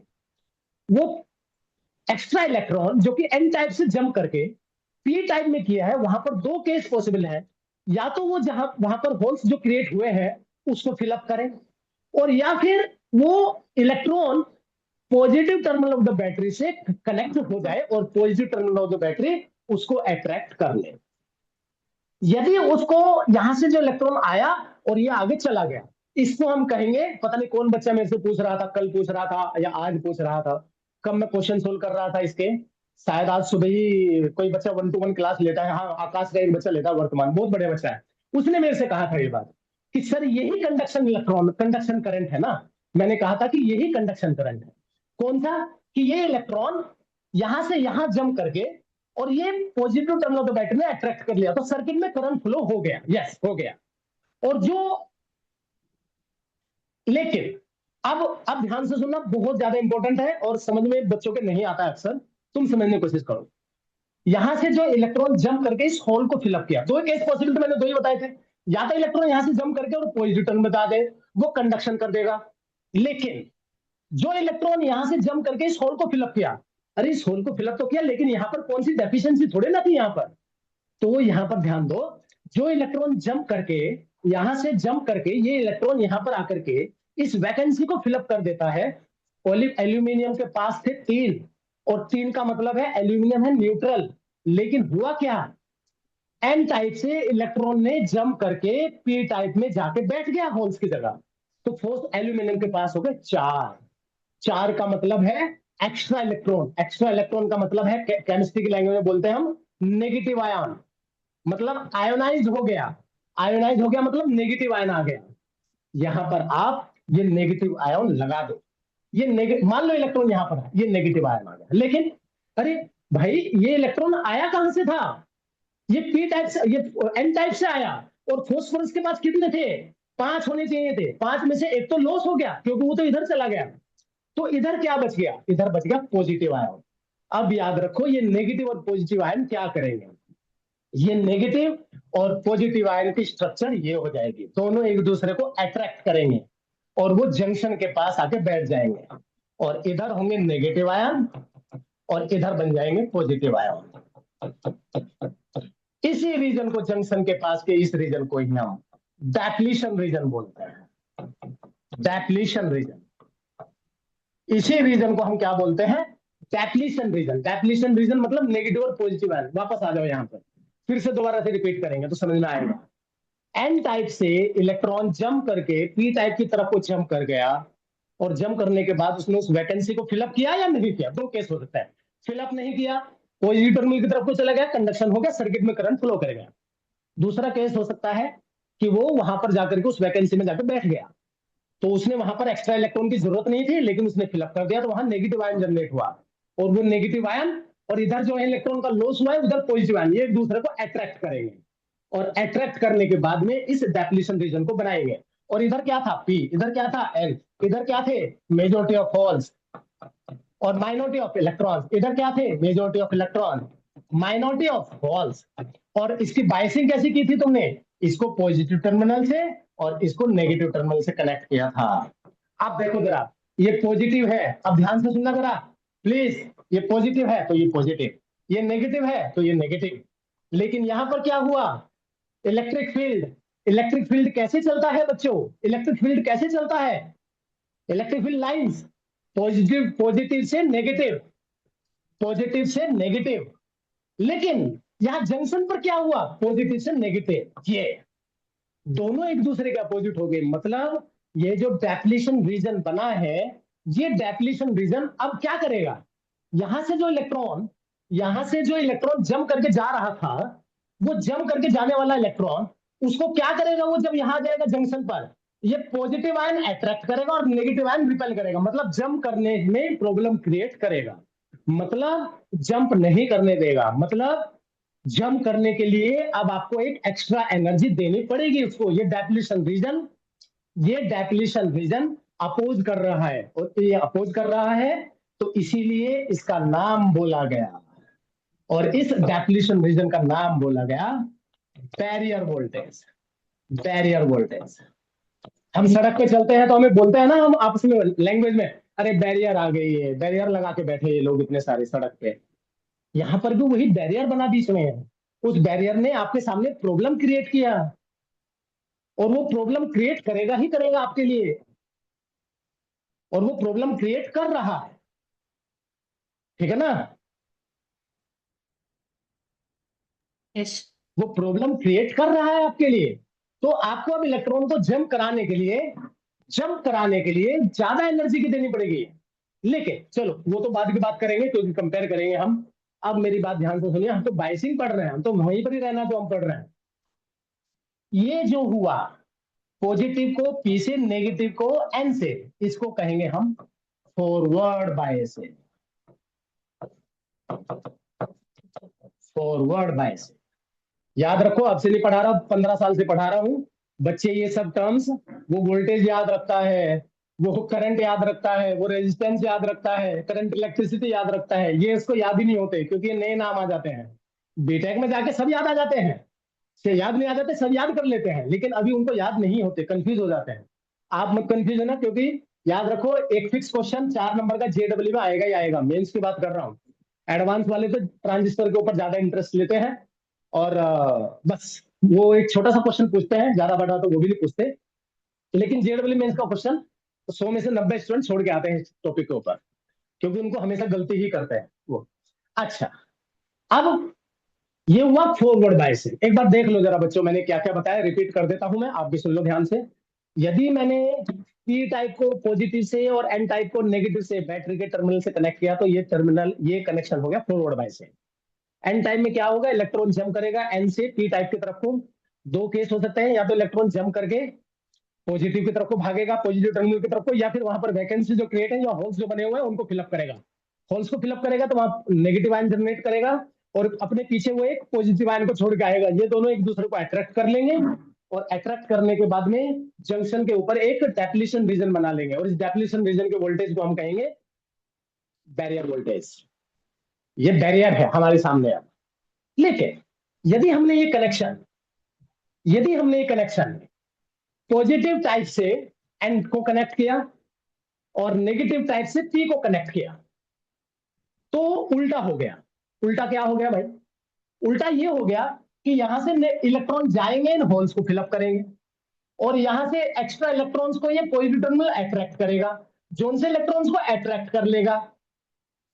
वो एक्स्ट्रा इलेक्ट्रॉन जो कि एन टाइप से जंप करके पी टाइप में किया है, वहां पर दो केस पॉसिबल है, या तो वो जहां वहां पर होल्स जो क्रिएट हुए हैं उसको फिलअप करें, और या फिर वो electron positive terminal of the battery से कनेक्ट हो जाए और positive terminal of the battery उसको अट्रैक्ट कर ले। यदि उसको यहां से जो इलेक्ट्रॉन आया और ये आगे चला गया इसको हम कहेंगे, पता नहीं कौन बच्चा मेरे से पूछ रहा था, कल पूछ रहा था या आज पूछ रहा था, कब मैं क्वेश्चन सोल्व कर रहा था इसके, शायद आज सुबह ही कोई बच्चा 1-to-1 क्लास लेता है, हाँ आकाश का एक बच्चा लेता है वर्तमान, बहुत बढ़िया बच्चा है, उसने मेरे से कहा था ये बात कि सर यही कंडक्शन इलेक्ट्रॉन कंडक्शन करंट है ना। मैंने कहा था कि यही कंडक्शन करंट है। कौन सा? कि ये इलेक्ट्रॉन यहां से यहां जंप करके और ये positive terminal of the battery में अट्रैक्ट कर लिया, तो सर्किट में करंट फ्लो हो गया, यस हो गया। और जो, लेकिन अब ध्यान से सुनना, बहुत ज्यादा इंपॉर्टेंट है और समझ में बच्चों के नहीं आता है अक्सर, तुम समझने की कोशिश करो। यहां से जो इलेक्ट्रॉन जंप करके इस होल को फिलअप किया, दो केस पॉसिबल, तो मैंने दो ही बताए थे, या तो इलेक्ट्रॉन यहां से जंप करके और पॉजिटिव टर्मिनल बता दे, वो कंडक्शन कर देगा। लेकिन जो इलेक्ट्रॉन यहां से जंप करके इस होल को फिलअप किया, अरे इस होल को फिलअप तो किया, लेकिन यहां पर कौन सी डेफिशिएंसी थोड़े ना थी यहां पर, तो यहां पर ध्यान दो, जो इलेक्ट्रॉन जंप करके यहां से जंप करके ये इलेक्ट्रॉन यहां पर आकर के इस वैकेंसी को फिलअप कर देता है। एल्यूमिनियम के पास थे 3, और 3 का मतलब है एल्यूमिनियम है न्यूट्रल, लेकिन हुआ क्या, एन टाइप से इलेक्ट्रॉन ने जंप करके पी टाइप में जाके बैठ गया होल्स की जगह, तो फोर्स एल्यूमिनियम के पास हो गए 4। 4 का मतलब है एक्स्ट्रा इलेक्ट्रॉन, एक्स्ट्रा इलेक्ट्रॉन का मतलब है केमिस्ट्री की लैंग्वेज में बोलते हैं हम नेगेटिव आयन, मतलब आयोनाइज हो गया। आयोनाइज हो गया मतलब नेगेटिव आयन आ गया। यहां पर आप ये नेगेटिव आयन लगा दो, ये नेगेटिव, मान लो इलेक्ट्रॉन यहां पर है, ये नेगेटिव आयन आ गया, लेकिन अरे भाई ये इलेक्ट्रॉन आया कहां से था, ये पी टाइप से, ये एन टाइप से आया, और फोस्फोरस के पास कितने थे, 5 होने चाहिए थे, 5 में से एक तो लॉस हो गया क्योंकि वो तो इधर चला गया, तो इधर क्या बच गया, इधर बच गया पॉजिटिव आयन। अब याद रखो ये नेगेटिव और पॉजिटिव आयन क्या करेंगे, ये नेगेटिव और पॉजिटिव आयन की स्ट्रक्चर ये हो जाएगी, दोनों एक दूसरे को अट्रैक्ट करेंगे और वो जंक्शन के पास आके बैठ जाएंगे, और इधर होंगे नेगेटिव आयन और इधर बन जाएंगे पॉजिटिव आयन। इसी रीजन को, जंक्शन के पास के इस रीजन को ही हम डैप्लीशन रीजन बोलते हैं, डैप्लीशन रीजन। इसी रीजन को हम क्या बोलते हैं, डैप्लीशन रीजन। डैप्लीशन रीजन मतलब नेगेटिव और पॉजिटिव आयन। वापस आ जाओ यहां पर, फिर से दोबारा से रिपीट करेंगे तो समझ में आएगा। एन टाइप से इलेक्ट्रॉन जंप करके पी टाइप की तरफ को जंप कर गया, और जंप करने के बाद उसने उस वैकेंसी को फिलअप किया या नहीं किया, दो केस हो सकता है। फिलअप नहीं किया, पॉजिटिव टर्मिनल की तरफ को चला गया, कंडक्शन हो गया, सर्किट में करंट फ्लो करेगा। दूसरा केस हो सकता है कि वो वहां पर जाकर के उस वैकेंसी में जाकर बैठ गया, तो उसने वहां पर एक्स्ट्रा इलेक्ट्रॉन की जरूरत नहीं थी, लेकिन उसने फिलअप कर दिया, तो वहां नेगेटिव आयन जनरेट हुआ, और वो नेगेटिव आयन और इधर जो है इलेक्ट्रॉन का लॉस हुआ है, उधर पॉजिटिव आयन, ये एक दूसरे को अट्रैक्ट करेंगे, और अट्रैक्ट करने के बाद में इस डेप्लीशन रीजन को बनाएंगे। और इधर क्या था पी, इधर क्या था एन, इधर क्या थे मेजोरिटी ऑफ होल्स और माइनॉरिटी ऑफ इलेक्ट्रॉन्स, इधर क्या थे majority of electron minority of holes. और इसकी बाइसिंग कैसी की थी तुमने, इसको पॉजिटिव टर्मिनल से और इसको नेगेटिव टर्मिनल से कनेक्ट किया था। अब देखो जरा, ये पॉजिटिव है, अब ध्यान से सुनना जरा प्लीज, ये पॉजिटिव है तो ये पॉजिटिव, ये नेगेटिव है तो ये नेगेटिव। लेकिन यहां पर क्या हुआ, इलेक्ट्रिक फील्ड, इलेक्ट्रिक फील्ड कैसे चलता है बच्चों, इलेक्ट्रिक फील्ड कैसे चलता है, electric field lines, positive positive से नेगेटिव, पॉजिटिव से नेगेटिव। लेकिन यहां जंक्शन पर क्या हुआ, पॉजिटिव से नेगेटिव, ये दोनों एक दूसरे के अपोजिट हो गए, मतलब ये जो डेप्लीशन रीजन बना है, ये डेप्लीशन रीजन अब क्या करेगा, यहां से जो इलेक्ट्रॉन, यहां से जो इलेक्ट्रॉन जंप करके जा रहा था, वो जंप करके जाने वाला इलेक्ट्रॉन उसको क्या करेगा, वो जब यहां जाएगा जंक्शन पर, ये पॉजिटिव आयन अट्रैक्ट करेगा और नेगेटिव आयन रिपेल करेगा, मतलब जंप करने में प्रॉब्लम क्रिएट करेगा, मतलब जंप नहीं करने देगा, मतलब जंप करने के लिए अब आपको एक एक्स्ट्रा एनर्जी देनी पड़ेगी उसको। ये डेप्लीशन रीजन अपोज कर रहा है, और ये अपोज कर रहा है तो इसीलिए इसका नाम बोला गया, और इस डेप्लीशन रीजन का नाम बोला गया बैरियर वोल्टेज। Barrier voltage. हम सड़क पे चलते हैं तो हमें बोलते हैं ना, हम आपस में लैंग्वेज में, अरे बैरियर आ गई है, बैरियर लगा के बैठे ये लोग इतने सारे सड़क पे। यहां पर भी वही बैरियर बना बीच में है, उस बैरियर ने आपके सामने प्रॉब्लम क्रिएट किया, और वो प्रॉब्लम क्रिएट करेगा ही करेगा आपके लिए, और वो प्रॉब्लम क्रिएट कर रहा है, ठीक है ना, यस। वो प्रॉब्लम क्रिएट कर रहा है आपके लिए। तो आपको अब इलेक्ट्रॉन को जंप कराने के लिए ज्यादा एनर्जी की देनी पड़ेगी। लेकिन चलो वो तो बाद की बात करेंगे, क्योंकि कंपेयर करेंगे हम। अब मेरी बात ध्यान से सुनिए, हम तो बाइसिंग पढ़ रहे हैं, हम तो वहीं पर ही रहना जो हम पढ़ रहे हैं। ये जो हुआ पॉजिटिव को पी से, नेगेटिव को एन से, इसको कहेंगे हम फॉरवर्ड बायसिंग। फॉरवर्ड बायसिंग याद रखो, अब से नहीं पढ़ा रहा, 15 साल से पढ़ा रहा हूं बच्चे ये सब टर्म्स। वो वोल्टेज याद रखता है, वो करंट याद रखता है, वो रेजिस्टेंस याद रखता है, करंट इलेक्ट्रिसिटी याद रखता है, ये इसको याद ही नहीं होते, क्योंकि ये नए नाम आ जाते हैं। बीटेक में जाके सब याद आ जाते हैं, से याद नहीं आ जाते, सब याद कर लेते हैं, लेकिन अभी उनको याद नहीं होते, कंफ्यूज हो जाते हैं। आप मत कंफ्यूज होना, क्योंकि याद रखो एक फिक्स क्वेश्चन 4 नंबर का जेडब्ल्यू में आएगा ही आएगा। मेंस की बात कर रहा हूँ, एडवांस वाले तो ट्रांजिस्टर के ऊपर ज्यादा इंटरेस्ट लेते हैं, और बस वो एक छोटा सा क्वेश्चन पूछते हैं, ज्यादा बड़ा तो वो भी नहीं पूछते। लेकिन जेडब्ल्यू मेंस का क्वेश्चन 100 में से 90 स्टूडेंट छोड़ के आते हैं इस टॉपिक के ऊपर, क्योंकि उनको हमेशा गलती ही करते हैं वो। अच्छा, अब ये हुआ फॉरवर्ड बायसिंग। एक बार देख लो जरा बच्चों, मैंने क्या क्या बताया, रिपीट कर देता हूं मैं, आप भी सुन लो ध्यान से। यदि मैंने पी टाइप को पॉजिटिव से और एन टाइप को नेगेटिव से बैटरी के टर्मिनल से कनेक्ट किया, तो ये कनेक्शन हो गया फॉरवर्ड बायसिंग। एन टाइप में क्या होगा, इलेक्ट्रॉन जंप करेगा एन से पी टाइप की तरफ को। दो केस हो सकते हैं, या तो इलेक्ट्रॉन जंप करके पॉजिटिव की तरफ को भागेगा, पॉजिटिव टर्मिनल की तरफ को, या फिर वहां पर वैकेंसी जो क्रिएट है, जो होल्स जो बने हुए हैं उनको फिलअप करेगा। होल्स को फिलअप करेगा तो वहां नेगेटिव आयन जनरेट करेगा, और अपने पीछे वो एक पॉजिटिव आयन को छोड़ के आएगा। ये दोनों एक दूसरे को अट्रैक्ट कर लेंगे, और अट्रैक्ट करने के बाद में जंक्शन के ऊपर एक डेप्लीशन रीजन बना लेंगे, और इस डेप्लीशन रीजन के वोल्टेज को हम कहेंगे बैरियर वोल्टेज। ये बैरियर है हमारे सामने अब। लेकिन यदि हमने ये कनेक्शन पॉजिटिव टाइप से एन को कनेक्ट किया और नेगेटिव टाइप से पी को कनेक्ट किया, तो उल्टा हो गया। उल्टा क्या हो गया भाई? उल्टा ये हो गया कि यहां से इलेक्ट्रॉन जाएंगे, इन होल्स को फिलअप करेंगे, और यहां से एक्स्ट्रा इलेक्ट्रॉन्स को ये पॉजिटिव टर्मिनल अट्रैक्ट करेगा। जोन से इलेक्ट्रॉन्स को अट्रैक्ट कर लेगा,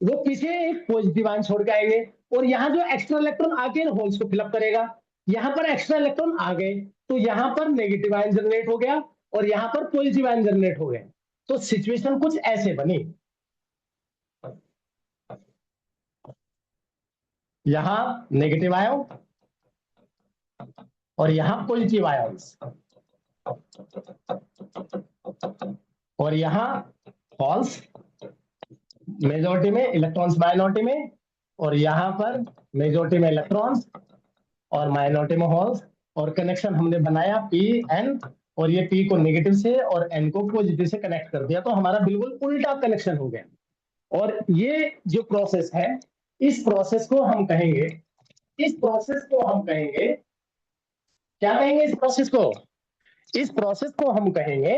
वो पीछे एक पॉजिटिव आयन छोड़ के आएंगे, और यहां जो एक्स्ट्रा इलेक्ट्रॉन आके इन होल्स को फिलअप करेगा। यहां पर एक्स्ट्रा इलेक्ट्रॉन आ गए, तो यहां पर नेगेटिव आयन जनरेट हो गया, और यहां पर पॉजिटिव आयन जनरेट हो गए। तो सिचुएशन कुछ ऐसे बनी, यहां नेगेटिव आयन और यहां पॉजिटिव आयंस, और यहां फॉल्स मेजॉरिटी में, इलेक्ट्रॉन्स माइनॉरिटी में, और यहां पर मेजॉरिटी में इलेक्ट्रॉन्स और माइनॉरिटी में होल्स। और कनेक्शन हमने बनाया पी एन, और ये पी को नेगेटिव से और एन को पॉजिटिव से कनेक्ट कर दिया, तो हमारा बिल्कुल उल्टा कनेक्शन हो गया। और ये जो प्रोसेस है, इस प्रोसेस को हम कहेंगे क्या कहेंगे इस प्रोसेस को? इस प्रोसेस को हम कहेंगे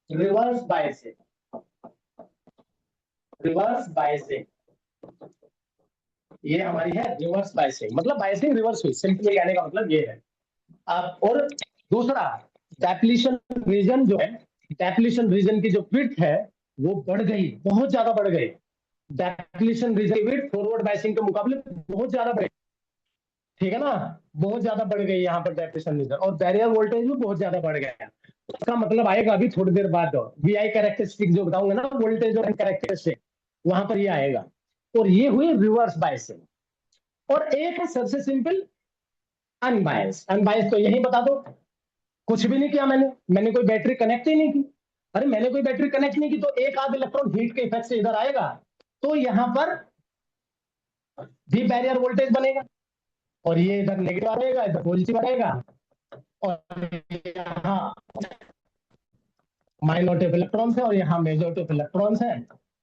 रिवर्स बायसिंग। रिवर्स बायसिंग ये हमारी है रिवर्स बायसिंग, मतलब बायसिंग रिवर्स हुई, सिंपली कहने का मतलब ये है। अब और दूसरा, डेप्लीशन रीजन जो है, डेप्लीशन रीजन की जो विड्थ है वो बढ़ गई, बहुत ज्यादा बढ़ गई। डेप्लीशन रीजन की विड्थ फॉरवर्ड बायसिंग के मुकाबले बहुत ज्यादा बढ़ गई, ठीक है ना, बहुत ज्यादा बढ़ गई यहाँ पर डेप्लीशन रीजन, और बैरियर वोल्टेज भी बहुत ज्यादा बढ़ गया। उसका मतलब आएगा अभी थोड़ी देर बाद, वीआई कैरेक्टरिस्टिक जो बताऊंगा ना, वोल्टेज और कैरेक्टरिस्टिक, वहां पर ये आएगा। और ये हुई रिवर्स बायसिंग। और एक है सबसे सिंपल अनबायस। अनबायस तो यही बता दो, कुछ भी नहीं किया मैंने कोई बैटरी कनेक्ट ही नहीं की। अरे मैंने कोई बैटरी कनेक्ट नहीं की, तो एक आध इलेक्ट्रॉन हीट के इफेक्ट से इधर आएगा, तो यहां पर भी बैरियर वोल्टेज बनेगा, और ये इधर नेगेटिव आएगा, इधर पॉजिटिव आएगा, और यहाँ माइनॉरिटी इलेक्ट्रॉन्स है और यहाँ मेजॉरिटी ऑफ इलेक्ट्रॉन्स है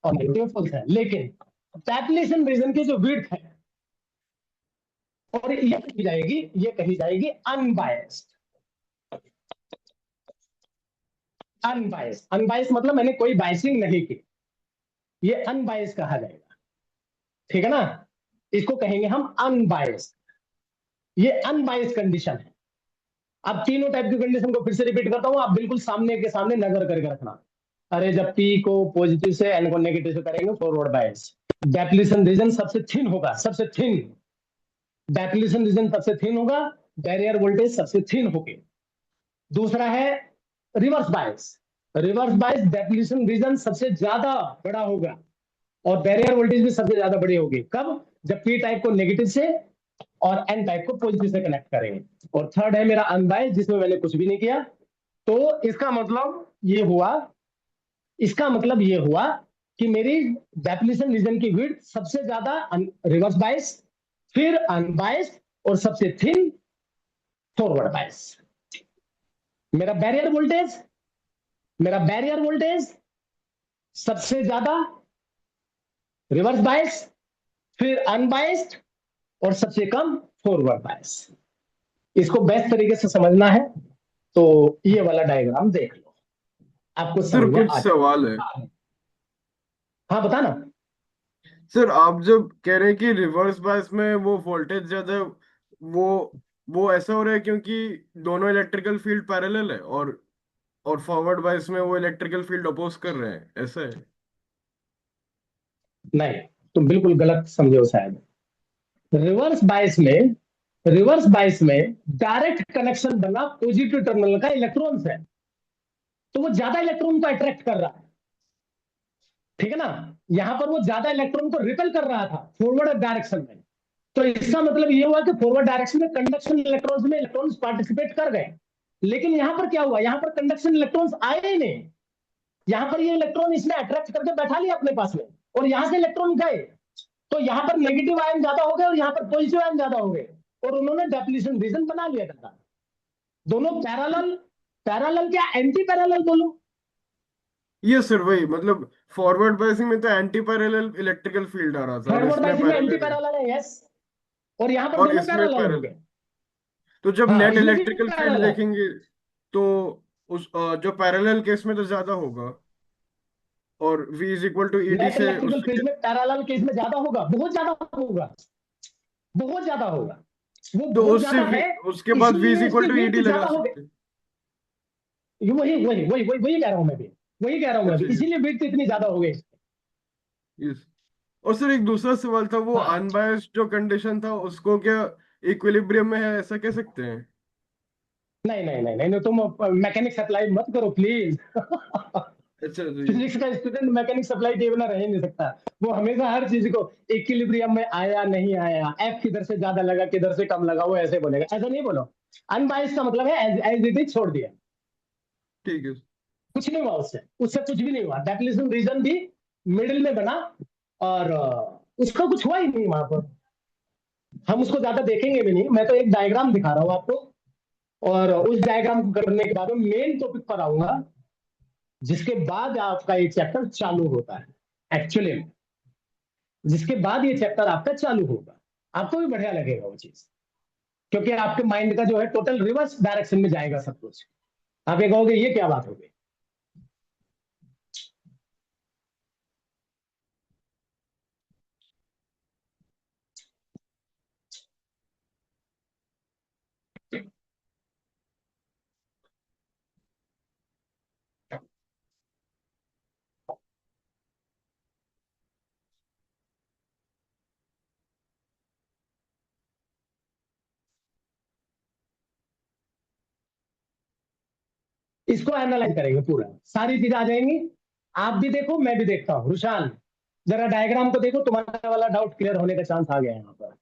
और नेगेटिव फुल्स है। लेकिन डेप्लीशन रीजन की जो विड्थ है, और ये कही जाएगी अनबायस्ड। अनबायस्ड मतलब मैंने कोई बायसिंग नहीं की, ये अनबायस्ड कहा जाएगा, ठीक है ना। इसको कहेंगे हम अनबायस्ड, ये अनबायस्ड कंडीशन है। अब तीनों टाइप की कंडीशन को फिर से रिपीट करता हूं, आप बिल्कुल सामने के सामने नजर करके रखना। अरे जब पी को पॉजिटिव से एन को नेगेटिव से करेंगे फॉरवर्ड बायस, डेप्लीशन रीजन सबसे थिन होगा, सबसे थिन। डेप्लीशन रीजन सबसे थिन होगा, बैरियर वोल्टेज सबसे थिन होगी। दूसरा है reverse bias. Reverse bias depletion region सबसे ज्यादा बड़ा होगा और बैरियर वोल्टेज भी सबसे ज्यादा बड़ी होगी। कब? जब पी टाइप को नेगेटिव से और एन टाइप को पॉजिटिव से कनेक्ट करेंगे। और थर्ड है मेरा अनबायस, जिसमें मैंने कुछ भी नहीं किया। तो इसका मतलब ये हुआ कि मेरी डेफिनेशन रीजन की विड्थ सबसे ज्यादा रिवर्स बायस, फिर अनबायस, और सबसे थिन फॉरवर्ड बायस। मेरा बैरियर वोल्टेज सबसे ज्यादा रिवर्स बायस, फिर अनबायस्ड, और सबसे कम फॉरवर्ड बायस। इसको बेस्ट तरीके से समझना है तो ये वाला डायग्राम देख लो, आपको सर समझ में कुछ आ सवाल है। जाएगा। हाँ बता ना। सर आप जब कह रहे हैं कि रिवर्स बायस में वो वोल्टेज ज्यादा है, वो वो ऐसा हो रहा है क्योंकि दोनों इलेक्ट्रिकल फील्ड पैरेलल है, और फॉरवर्ड बायस में वो इलेक्ट्रिकल फील्ड अपोज कर रहे हैं, ऐसा है? नहीं, तुम बिल्कुल गलत समझे हो शायद। रिवर्स बायस में रिवर्स बायस में डायरेक्ट कनेक्शन बना पॉजिटिव टर्मिनल का इलेक्ट्रॉन्स है, तो वो ज्यादा इलेक्ट्रॉन को अट्रैक्ट कर रहा है। ठीक है ना? यहां पर वो ज्यादा इलेक्ट्रॉन को रिपेल कर रहा था फॉरवर्ड डायरेक्शन में। तो इसका मतलब ये हुआ कि फॉरवर्ड डायरेक्शन में कंडक्शन इलेक्ट्रॉन्स में इलेक्ट्रॉन्स पार्टिसिपेट कर गए। लेकिन यहां पर क्या हुआ? यहां पर कंडक्शन इलेक्ट्रॉन्स आए ही नहीं। यहां पर ये इलेक्ट्रॉन इसने अट्रैक्ट करके बैठा लिया अपने पास में, और यहां से इलेक्ट्रॉन गए। तो यहां पर नेगेटिव आयन ज्यादा हो गए और यहां पर पॉजिटिव आयन ज्यादा हो गए, और उन्होंने डेप्लीशन रीजन बना लिया था। दोनों पैरेलल, पैरेलल क्या एंटी पैरेलल बोलो। ये सर वही मतलब फॉरवर्ड बायसिंग में तो एंटी पैरेलल इलेक्ट्रिकल फील्ड आ रहा था, और फॉरवर्ड इसमें बायसिंग में एंटी पैरेलल है, पैरेलल है, यस। और यहां पर और दोनों इसमें पैरेलल हो पैरेलल। गए। तो जब हाँ, नेट इसमें भी इलेक्ट्रिकल फील्ड पैरेलल है। देखेंगे तो जो पैरेलल केस में तो ज्यादा होगा, और V is equal to ED net से इलेक्ट्रिकल उससे। फील्ड में पैरेलल केस में ज्यादा होगा, बहुत ज्यादा होगा, बहुत ज्यादा होगा। वो तो बहुत ज्यादा है, उसके बाद V इज इसीलिए इक्वल इसकी टू ईडी विड्थ लगा ज्यादा हो गई। सकते हैं। वही वही वही वही वही कह रहा हूं मैं भी, वही कह रहा हूं मैं भी, अच्छा, इसीलिए विड्थ इतनी ज्यादा हो गई। यस। और सर एक दूसरा सवाल था, वो हाँ। अनबायस्ड जो कंडीशन था उसको क्या इक्विलिब्रियम में है, ऐसा कह सकते हैं? नहीं नहीं नहीं नहीं, तुम मैकेनिक्स अप्लाई मत करो प्लीज। अच्छा जी। फिजिक्स का स्टूडेंट मैकेनिक्स अप्लाई किए बिना रह ही नहीं सकता। वो हमेशा हर चीज को इक्विलिब्रियम में आया नहीं आया, एफ किधर से ज्यादा लगा किधर से कम लगा, वो ऐसे बोलेगा, ऐसा नहीं बोलो। अनबायस्ड का मतलब है एज इट इज छोड़ दिया, ठीक है। कुछ नहीं हुआ उससे, उससे कुछ भी नहीं हुआ। डेफिनेशन रीजन भी मिडिल में बना, और उसका कुछ हुआ ही नहीं वहां पर। हम उसको ज्यादा देखेंगे भी नहीं, मैं तो एक डायग्राम दिखा रहा हूँ आपको, और उस डायग्राम को करने के बाद मेन टॉपिक पर आऊंगा, जिसके बाद आपका ये चैप्टर चालू होता है एक्चुअली में। जिसके बाद ये चैप्टर आपका चालू होगा, आपको भी बढ़िया लगेगा वो चीज, क्योंकि आपके माइंड का जो है टोटल रिवर्स डायरेक्शन में जाएगा सब कुछ। आप ये कहोगे ये क्या बात हो गई। इसको एनालाइज करेंगे पूरा, सारी चीजें आ जाएंगी। आप भी देखो, मैं भी देखता हूँ। रुशान, जरा डायग्राम को देखो, तुम्हारा वाला डाउट क्लियर होने का चांस आ गया है यहाँ पर।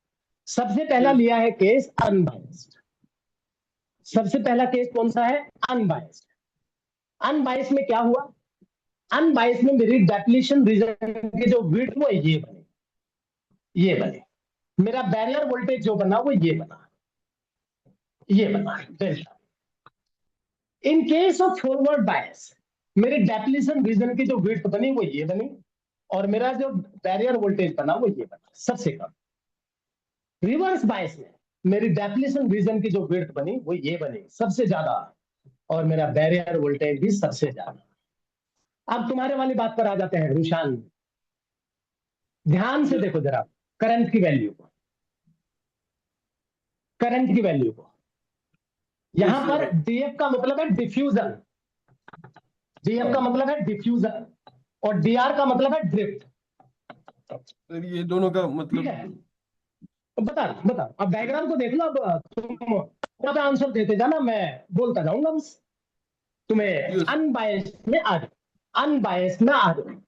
सबसे पहला यस। लिया है केस अनबायस्ड। सबसे पहला केस कौन सा है? अनबायस्ड। अनबायस्ड में क्या हुआ? अनबायस्ड में मेरी डेफिनेशन रीजन की जो विड्थ वो ये बने, ये बने। मेरा बैरियर वोल्टेज जो बना वो ये बना, ये बना delta. In case of forward bias, मेरे डेफिनेशन रीजन की जो विड्थ बनी वो ये बनी, और मेरा जो बैरियर वोल्टेज बना वो ये बना, सबसे कम। रिवर्स बायस में मेरी डेफिनेशन रीजन की जो विड्थ बनी वो ये बनी, सबसे ज्यादा, और मेरा बैरियर वोल्टेज भी सबसे ज्यादा। अब तुम्हारे वाली बात पर आ जाते हैं रुशान, ध्यान से देखो जरा करंट की वैल्यू को, करंट की वैल्यू को। यस यहां पर सर। डीएफ का मतलब है डिफ्यूजन, डीएफ का हाँ मतलब है डिफ्यूजन, और डीआर का मतलब है ड्रिफ्ट। सर, ये दोनों का ठीक मतलब। है, तो बता बता, अब डायग्राम को देख लो। अब तुम वहां पे आंसर देते जाना, मैं बोलता जाऊंगा बस, तुम्हें यस। अनबायस्ड में आ जाओ, अनबायस्ड में आ जाओ,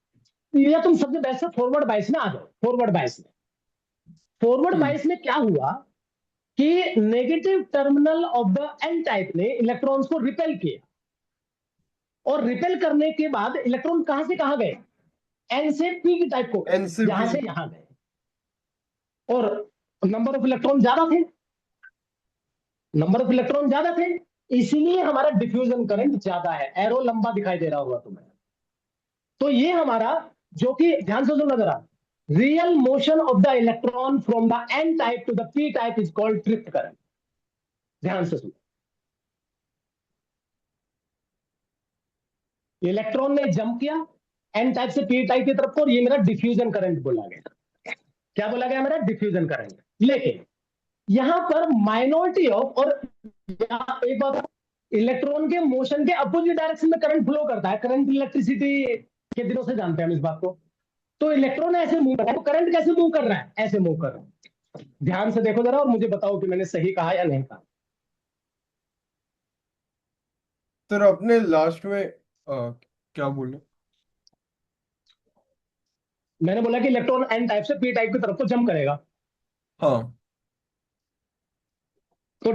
या तुम सबसे बेस्ट फॉरवर्ड बायस में आ जाओ। फॉरवर्ड बायस में, फॉरवर्ड हम्म। बायस में क्या हुआ कि negative terminal of the N type ने इलेक्ट्रॉन्स को रिपेल किया, और रिपेल करने के बाद इलेक्ट्रॉन कहां से कहां गए, एन से पी की टाइप को गए, यहां एनसीपी। से यहां गए, और नंबर ऑफ इलेक्ट्रॉन ज्यादा थे, नंबर ऑफ इलेक्ट्रॉन ज्यादा थे, इसीलिए हमारा डिफ्यूजन करंट ज्यादा है। एरो लंबा दिखाई दे रहा होगा तुम्हें। तो ये हमारा, जो कि ध्यान से सुनना जरा, real motion of the electron from the N type to the P type is called drift current. ध्यान से सुनो, इलेक्ट्रॉन ने जंप किया एन टाइप से पी टाइप की तरफ को, और ये मेरा डिफ्यूजन करंट बोला गया। क्या बोला गया, मेरा डिफ्यूजन करंट। लेकिन यहां पर माइनॉरिटी ऑफ, और एक बात, इलेक्ट्रॉन के मोशन के अपोजिट डायरेक्शन में करंट फ्लो करता है। करंट इलेक्ट्रिसिटी के दिनों से जानते हैं हम इस बात को। तो इलेक्ट्रॉन ऐसे मूव कर रहा है, तो करंट कैसे मूव कर रहा है, ऐसे मूव कर रहा है। ध्यान से देखो जरा और मुझे बताओ कि मैंने सही कहा या नहीं कहा। सर आपने लास्ट में क्या बोले? मैंने बोला कि इलेक्ट्रॉन एन टाइप से पी टाइप की तरफ को जंप करेगा। हाँ। तो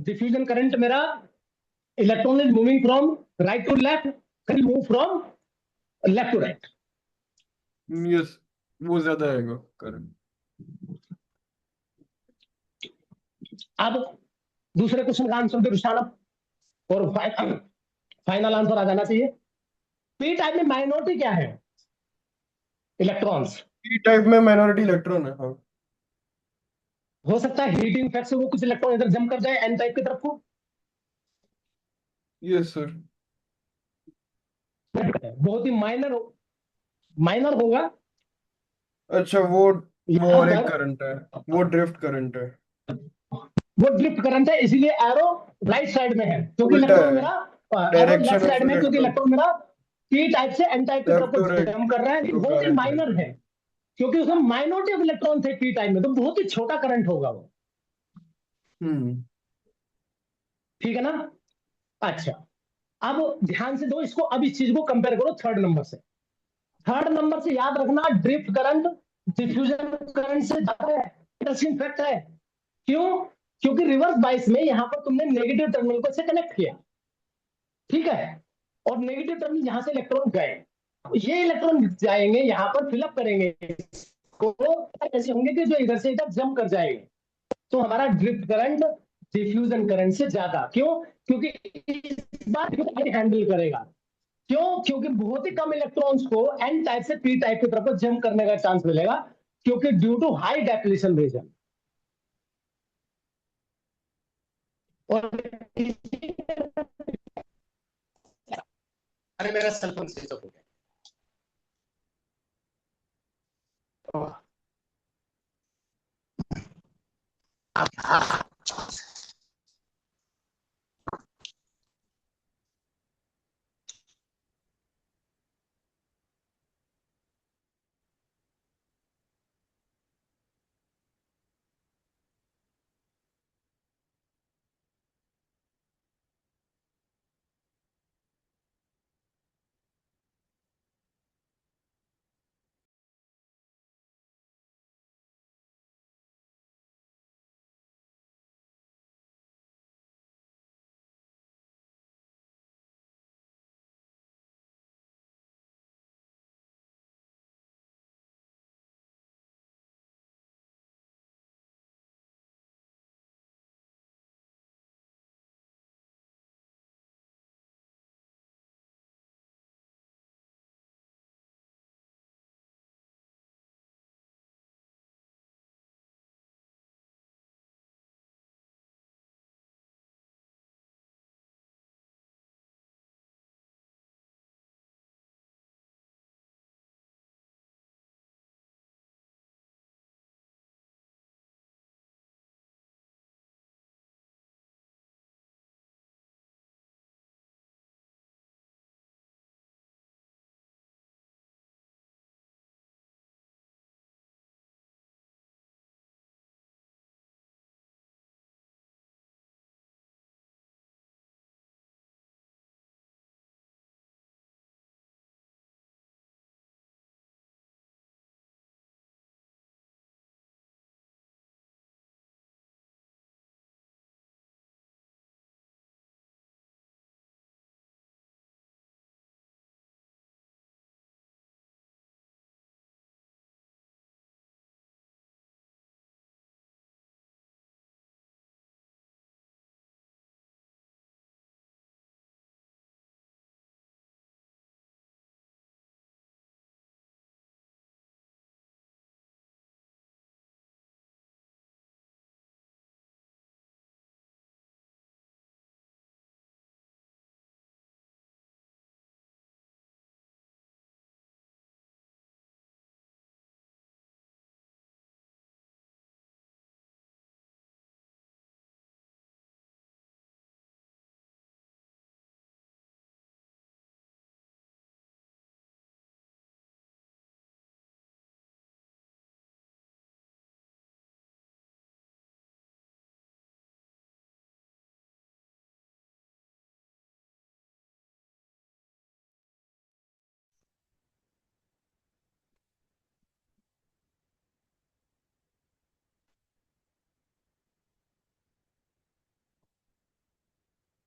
डिफ्यूजन करंट मेरा, electron is moving from right to left, can move from left to right. Yes, वो ज्यादा आएगा करंट। अब दूसरे क्वेश्चन का आंसर दे रुझान, और फाइनल आंसर आ जाना चाहिए। पी टाइप में माइनॉरिटी क्या है, इलेक्ट्रॉन्स। पी टाइप में माइनॉरिटी इलेक्ट्रॉन है, हाँ। हो सकता है हीट इफेक्ट से वो कुछ इलेक्ट्रॉन इधर जंप कर जाए एन टाइप की तरफ को। Yes sir. बहुत ही माइनर, माइनर होगा। अच्छा, वो यहां और एक पर करंट है, वो ड्रिफ्ट करंट है। वो ड्रिफ्ट करंट है, इसीलिए एरो राइट साइड में है, क्योंकि उल्टा इलेक्ट्रॉन है, मेरा, arrow left direction of side में है, क्योंकि इलेक्ट्रॉन, इलेक्ट्रॉन मेरा पी टाइप से एन टाइप की तरफ लेफ्ट को टू राइट जंप कर रहा है। टू बहुत ही करंट है। माइनर है, क्योंकि उसमें माइनॉरिटी ऑफ इलेक्ट्रॉन थे पी टाइप में, तो बहुत ही छोटा करंट होगा वो। हम्म। ठीक है ना। अच्छा, अब ध्यान से दो इसको, अब इस चीज को कंपेयर करो थर्ड नंबर से। थर्ड नंबर से याद रखना, ड्रिफ्ट करंट डिफ्यूजन करंट से ज्यादा है, इंटरेस्टिंग फैक्ट है। क्यों, क्योंकि रिवर्स बाइस में यहां पर तुमने नेगेटिव टर्मिनल को से कनेक्ट किया, ठीक है, और नेगेटिव टर्मिनल यहां से इलेक्ट्रॉन गए, ये इलेक्ट्रॉन जाएंगे यहां पर फिलअप करेंगे इसको, ऐसे होंगे कि जो इधर से इधर जंप कर जाएंगे। तो हमारा ड्रिफ्ट करंट डिफ्यूजन करंट से ज्यादा, क्यों, क्योंकि इस बार हैंडल करेगा। क्यों, क्योंकि बहुत ही कम इलेक्ट्रॉन्स को एन टाइप से पी टाइप की तरफ जंप करने का चांस मिलेगा, क्योंकि due to high depletion region. और अरे मेरा सेलफोन स्विच ऑफ हो गया।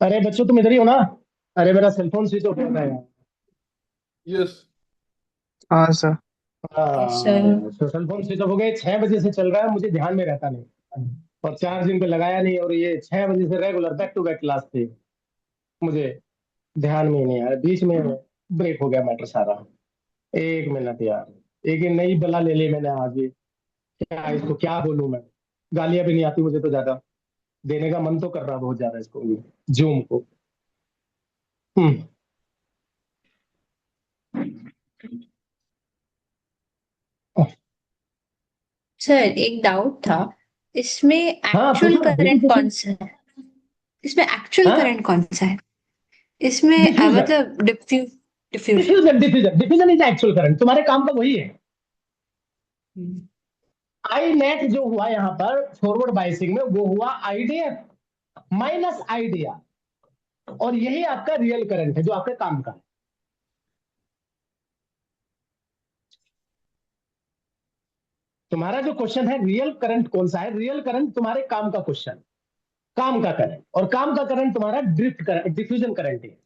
अरे बच्चों तुम इधर ही हो ना? अरे मेरा सेलफोन स्विच ऑफ हो रहा है यार। यस। हाँ सर। सर तो सेलफोन स्विच ऑफ हो गए, 6 बजे से चल रहा है, मुझे ध्यान में रहता नहीं, और चार्जिंग पे लगाया नहीं, और ये 6 बजे से regular back to back class थी, मुझे ध्यान में ही नहीं आया, बीच में ब्रेक हो गया मैटर सारा। 1 मिनट यार, एक ये नई बला ले ली मैंने आज ये, क्या इसको क्या बोलूं मैं? गालियां भी नहीं आती मुझे तो ज्यादा, देने का मन तो कर रहा बहुत ज्यादा इसको, जूम को। हम्म। सर एक डाउट था, इसमें हाँ एक्चुअल पूछो, बिल्कुल करंट पूछो। कौन सा है? इसमें एक्चुअल हाँ, करंट कौन सा है? इसमें डिफ्यूजन। मतलब diffusion. Diffusion is actual current, तुम्हारे काम का वही है। आई नेट जो हुआ यहाँ पर फॉरवर्ड बायसिंग में, वो हुआ आईडीएफ माइनस आईडिया, और यही आपका रियल करंट है जो आपके काम का है। तुम्हारा जो क्वेश्चन है रियल करंट कौन सा है, रियल करंट तुम्हारे काम का क्वेश्चन, काम का करंट, और काम का करंट तुम्हारा ड्रिफ्ट करंट, डिफ्यूजन करंट है।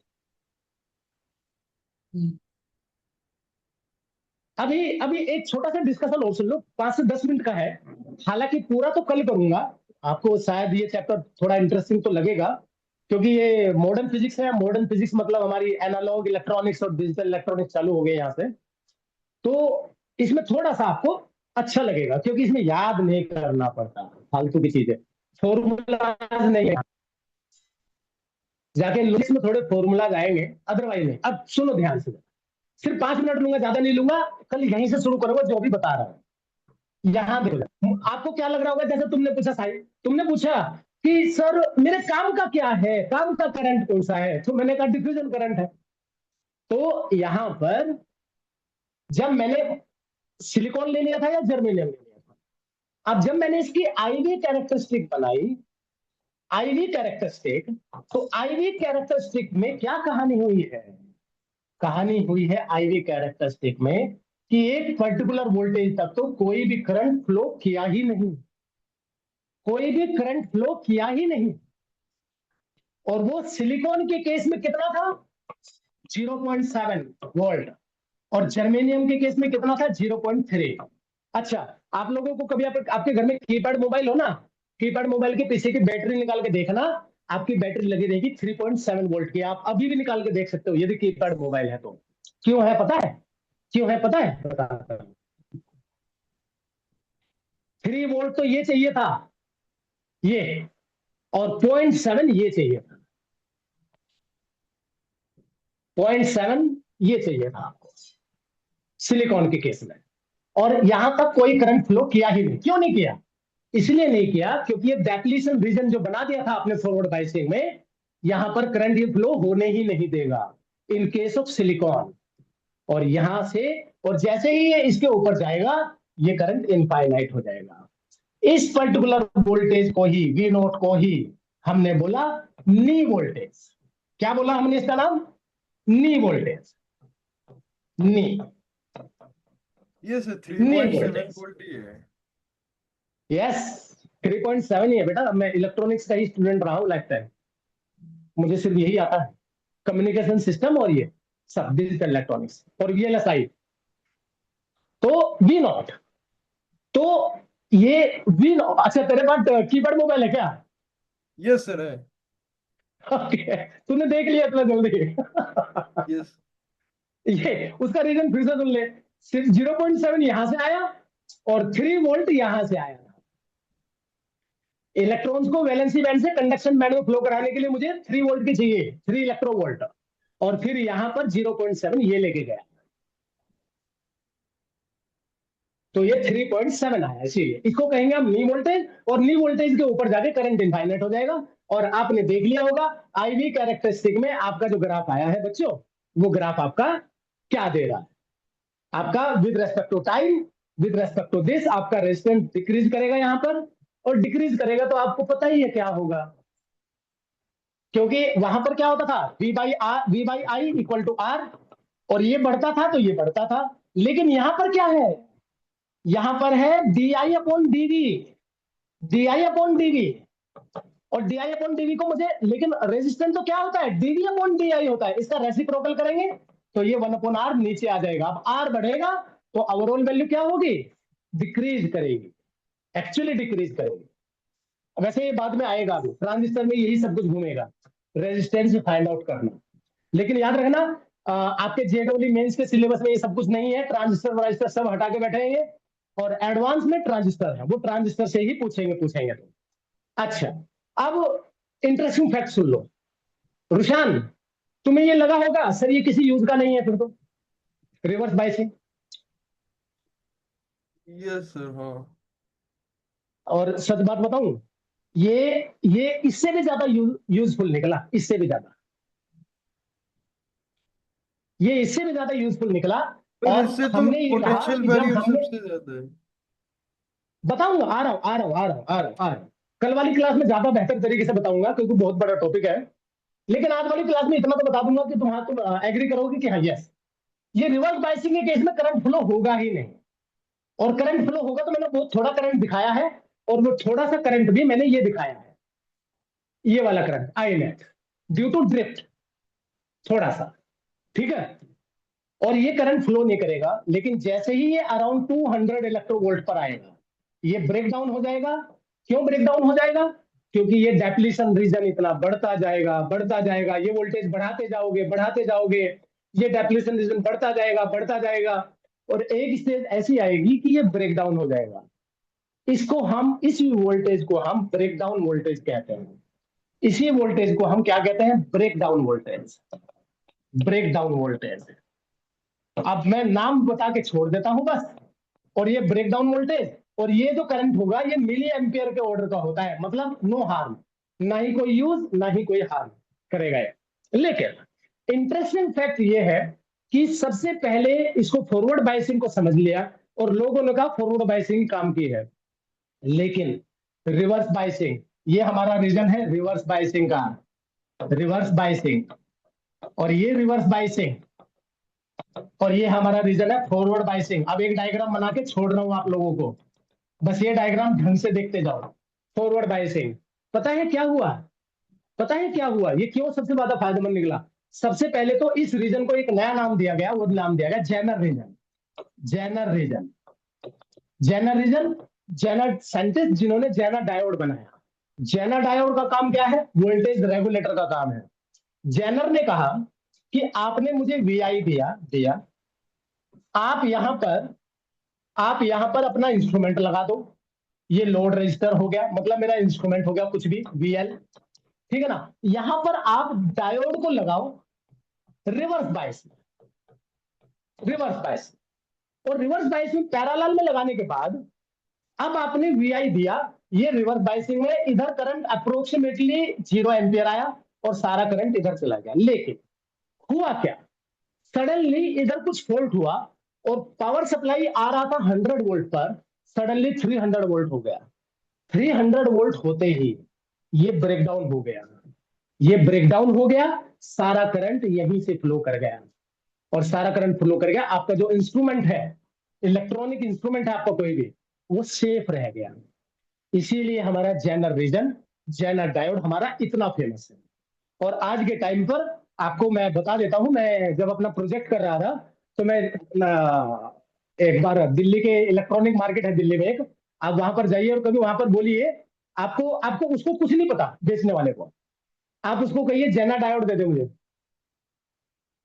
अभी अभी एक छोटा सा डिस्कशन और सुन लो, 5 से 10 मिनट का है, हालांकि पूरा तो कल करूंगा। आपको शायद ये चैप्टर थोड़ा इंटरेस्टिंग तो लगेगा, क्योंकि ये मॉडर्न फिजिक्स है। मॉडर्न फिजिक्स मतलब हमारी एनालॉग इलेक्ट्रॉनिक्स और डिजिटल इलेक्ट्रॉनिक्स चालू हो गए यहाँ से। तो इसमें थोड़ा सा आपको अच्छा लगेगा, क्योंकि इसमें याद नहीं करना पड़ता फालतू की चीजें, फॉर्मूला नहीं है। जाके लॉजिक्स में थोड़े फॉर्मूलाज आएंगे, अदरवाइज नहीं। अब सुनो ध्यान से, सिर्फ 5 मिनट लूंगा, ज्यादा नहीं लूंगा। कल यहीं से शुरू करूंगा जो भी बता रहा हूं। यहाँ देखो, आपको क्या लग रहा होगा, जैसे तुमने पूछा साहिब, तुमने पूछा कि सर मेरे काम का क्या है, काम का करंट कौन सा है, तो मैंने कहा डिफ्यूजन करंट है। तो यहां पर जब मैंने सिलिकॉन ले लिया था या जर्मेनियम ले लिया था, अब जब मैंने इसकी आईवी कैरेक्टरिस्टिक बनाई, आईवी कैरेक्टरिस्टिक, तो आईवी कैरेक्टरिस्टिक में क्या कहानी हुई है? कहानी हुई है आईवी कैरेक्टरिस्टिक में कि एक पर्टिकुलर वोल्टेज तक तो कोई भी करंट फ्लो किया ही नहीं, कोई भी करंट फ्लो किया ही नहीं। और वो सिलिकॉन के केस में कितना था? 0.7 वोल्ट। और जर्मेनियम के केस में कितना था? 0.3। अच्छा, आप लोगों को कभी आपके घर में कीपैड मोबाइल हो ना, कीपैड मोबाइल के पीछे की बैटरी निकाल के देखना, आपकी बैटरी लगी रहेगी 3.7 वोल्ट की। आप अभी भी निकाल के देख सकते हो यदि कीपैड मोबाइल है तो। क्यों है पता है? क्यों है पता है? बताता हूं। 3 वोल्ट तो ये चाहिए था, ये, और 0.7 ये चाहिए था, 0.7 ये चाहिए था सिलिकॉन के केस में। और यहां तक कोई करंट फ्लो किया ही नहीं। क्यों नहीं किया? इसलिए नहीं किया क्योंकि ये डेप्लीशन रीजन जो बना दिया था आपने फॉरवर्ड बायसिंग में, यहां पर करंट ये फ्लो होने ही नहीं देगा इन केस ऑफ सिलिकॉन। और यहां से, और जैसे ही ये इसके ऊपर जाएगा, ये करंट इनफाइनाइट हो जाएगा। इस पर्टिकुलर वोल्टेज को ही, वी नोट को ही, हमने बोला नी वोल्टेज। क्या बोला हमने इसका नाम? नी वोल्टेज। नी, ये सर नी 3.7 वोल्टेज। वोल्ट ही है। यस, 3.7 ही है बेटा। मैं इलेक्ट्रॉनिक्स का ही स्टूडेंट रहा हूं लाइफ टाइम, मुझे सिर्फ यही आता है, कम्युनिकेशन सिस्टम और ये सब डिजिटल इलेक्ट्रॉनिक्स और वीएलएसआई। तो वी नॉट, तो ये वी नॉट। अच्छा, तेरे पास कीपैड मोबाइल है क्या? यस सर है। ओके, तूने देख लिया इतना जल्दी। यस। ये उसका रीजन फिर से सुन ले। सिर्फ 0.7 यहां से आया और 3 वोल्ट यहां से आया। इलेक्ट्रॉन्स को वैलेंसी बैंड से कंडक्शन बैंड में फ्लो कराने के लिए मुझे 3 वोल्ट की चाहिए, 3 इलेक्ट्रो वोल्ट, और फिर यहां पर 0.7 ये लेके गया, तो ये 3.7 आया। इसीलिए इसको कहेंगे हम नी वोल्टेज, और नी वोल्टेज के ऊपर जाके करंट इनफाइनाइट हो जाएगा। और आपने देख लिया होगा आईवी कैरेक्टरिस्टिक में आपका जो ग्राफ आया है बच्चों, वो ग्राफ आपका क्या दे रहा है? आपका with respect to time, with respect to this, आपका रेजिस्टेंस डिक्रीज करेगा यहां पर, और डिक्रीज करेगा तो आपको पता ही है क्या होगा, क्योंकि वहां पर क्या होता था, V by I equal to R, और ये बढ़ता था तो ये बढ़ता था। लेकिन यहां पर क्या है? यहां पर है D I upon D V, D I upon D V. और DI अपॉन DV को मुझे, लेकिन रेजिस्टेंस तो क्या होता है, DV अपॉन DI होता है, इसका रेसिप्रोकल करेंगे तो ये 1 अपॉन R नीचे आ जाएगा। अब R बढ़ेगा तो ओवरऑल वैल्यू क्या होगी, डिक्रीज करेगी, एक्चुअली डिक्रीज करेगी। वैसे ये बाद में आएगा, अभी ट्रांजिस्टर में यही सब कुछ घूमेगा, रेजिस्टेंस फाइंड आउट करना। लेकिन याद रखना आपके JEE मेंस के सिलेबस में ये सब कुछ नहीं है, ट्रांजिस्टर वांजिस्टर सब हटा के बैठे हैं ये, और एडवांस में ट्रांजिस्टर है, वो ट्रांजिस्टर से ही पूछेंगे तो। अच्छा, अब इंटरेस्टिंग फैक्ट सुन लो। रुशान, तुम्हें ये लगा होगा सर ये किसी यूज का नहीं है फिर तो, रिवर्स बायसिंग। यस सर, हाँ। और सच बात बताऊं, ये इससे भी ज्यादा यूजफुल निकला, इससे भी ज्यादा, ये इससे भी ज्यादा यूजफुल निकला। पर और इससे तो हमने ये कहा पोटेंशियल कि जब बैरियर हमने, सबसे ज्यादा है। बताऊंगा, आ रहा हूं। कल वाली क्लास में ज्यादा बेहतर तरीके से बताऊंगा क्योंकि बहुत बड़ा टॉपिक है। लेकिन आज वाली क्लास में इतना तो बता दूंगा कि तुम एग्री करोगे कि हाँ यस, ये रिवर्स बायसिंग के केस में करंट फ्लो होगा ही नहीं। और करंट फ्लो होगा तो मैंने बहुत थोड़ा करंट दिखाया है, और वो थोड़ा सा करंट भी मैंने ये दिखाया है, ये वाला current I net, due to drift, थोड़ा सा, ठीक है। और ये करंट फ्लो नहीं करेगा, लेकिन जैसे ही ये अराउंड 200 इलेक्ट्रोवोल्ट पर आएगा ये ब्रेक डाउन हो जाएगा। क्यों ब्रेक डाउन हो जाएगा, क्योंकि ये डेप्लीशन रीजन इतना बढ़ता जाएगा, बढ़ता जाएगा, ये वोल्टेज बढ़ाते जाओगे, ये डेप्लीशन रीजन बढ़ता जाएगा, और एक स्टेज ऐसी आएगी कि ये ब्रेक डाउन हो जाएगा। इसको हम, इस वोल्टेज को हम ब्रेक डाउन वोल्टेज कहते हैं। इसी वोल्टेज को हम क्या कहते हैं, breakdown voltage, breakdown voltage. अब मैं नाम बता के छोड़ देता हूं बस। और ये ब्रेकडाउन वोल्टेज और ये जो करंट होगा ये मिली एम्पियर के ऑर्डर का होता है, मतलब नो हार्म, ना ही कोई यूज ना ही कोई हार्म करेगा ये। लेकिन इंटरेस्टिंग फैक्ट ये है कि सबसे पहले इसको फॉरवर्ड बायसिंग को समझ लिया और लोगों ने कहा फॉरवर्ड बायसिंग काम की है, लेकिन रिवर्स बायसिंग, ये हमारा रीजन है रिवर्स बायसिंग का, रिवर्स बायसिंग, और ये रिवर्स बायसिंग, और ये हमारा रीजन है फॉरवर्ड बायसिंग। अब एक डायग्राम बना के छोड़ रहा हूं आप लोगों को, बस ये डायग्राम ढंग से देखते जाओ। फॉरवर्ड बायसिंग, पता है क्या हुआ, पता है क्या हुआ, ये क्यों सबसे ज्यादा फायदेमंद निकला। सबसे पहले तो इस रीजन को एक नया नाम दिया गया, वो नाम दिया गया Zener region. Zener region, Zener region, Zener scientist जिन्होंने जेनर डायोड बनाया। जेनर डायोड का काम क्या है, वोल्टेज रेगुलेटर का काम है। जेनर ने कहा कि आपने मुझे VI दिया दिया, आप यहां पर, आप यहां पर अपना इंस्ट्रूमेंट लगा दो, ये लोड रजिस्टर हो गया, मतलब मेरा इंस्ट्रूमेंट हो गया कुछ भी VL, ठीक है ना। यहां पर आप डायोड को लगाओ रिवर्स बायस में, रिवर्स बायस, और रिवर्स बायस में पैरेलल में लगाने के बाद अब आपने VI दिया, ये रिवर्स बायसिंग में इधर करंट अप्रोक्सीमेटली 0 एम्पियर आया और सारा करंट इधर चला गया। लेकिन हुआ क्या, सडनली इधर कुछ फॉल्ट हुआ और पावर सप्लाई आ रहा था 100 वोल्ट पर, सडनली 300 वोल्ट हो गया। 300 वोल्ट होते ही ये ब्रेकडाउन हो गया, ये ब्रेकडाउन हो गया, सारा करंट यहीं से फ्लो कर गया, और सारा करंट फ्लो कर गया, आपका जो इंस्ट्रूमेंट है, इलेक्ट्रॉनिक इंस्ट्रूमेंट है आपका कोई भी, वो सेफ रह गया। इसीलिए हमारा जेनर रीजन, जेनर डायोड हमारा इतना फेमस है। और आज के टाइम पर आपको मैं बता देता हूं, मैं जब अपना प्रोजेक्ट कर रहा था तो मैं एक बार दिल्ली के इलेक्ट्रॉनिक मार्केट है दिल्ली में एक, आप वहां पर जाइए और कभी वहां पर बोलिए, आपको आपको उसको कुछ नहीं पता बेचने वाले को, आप उसको कहिए जेनर डायोड दे दे मुझे,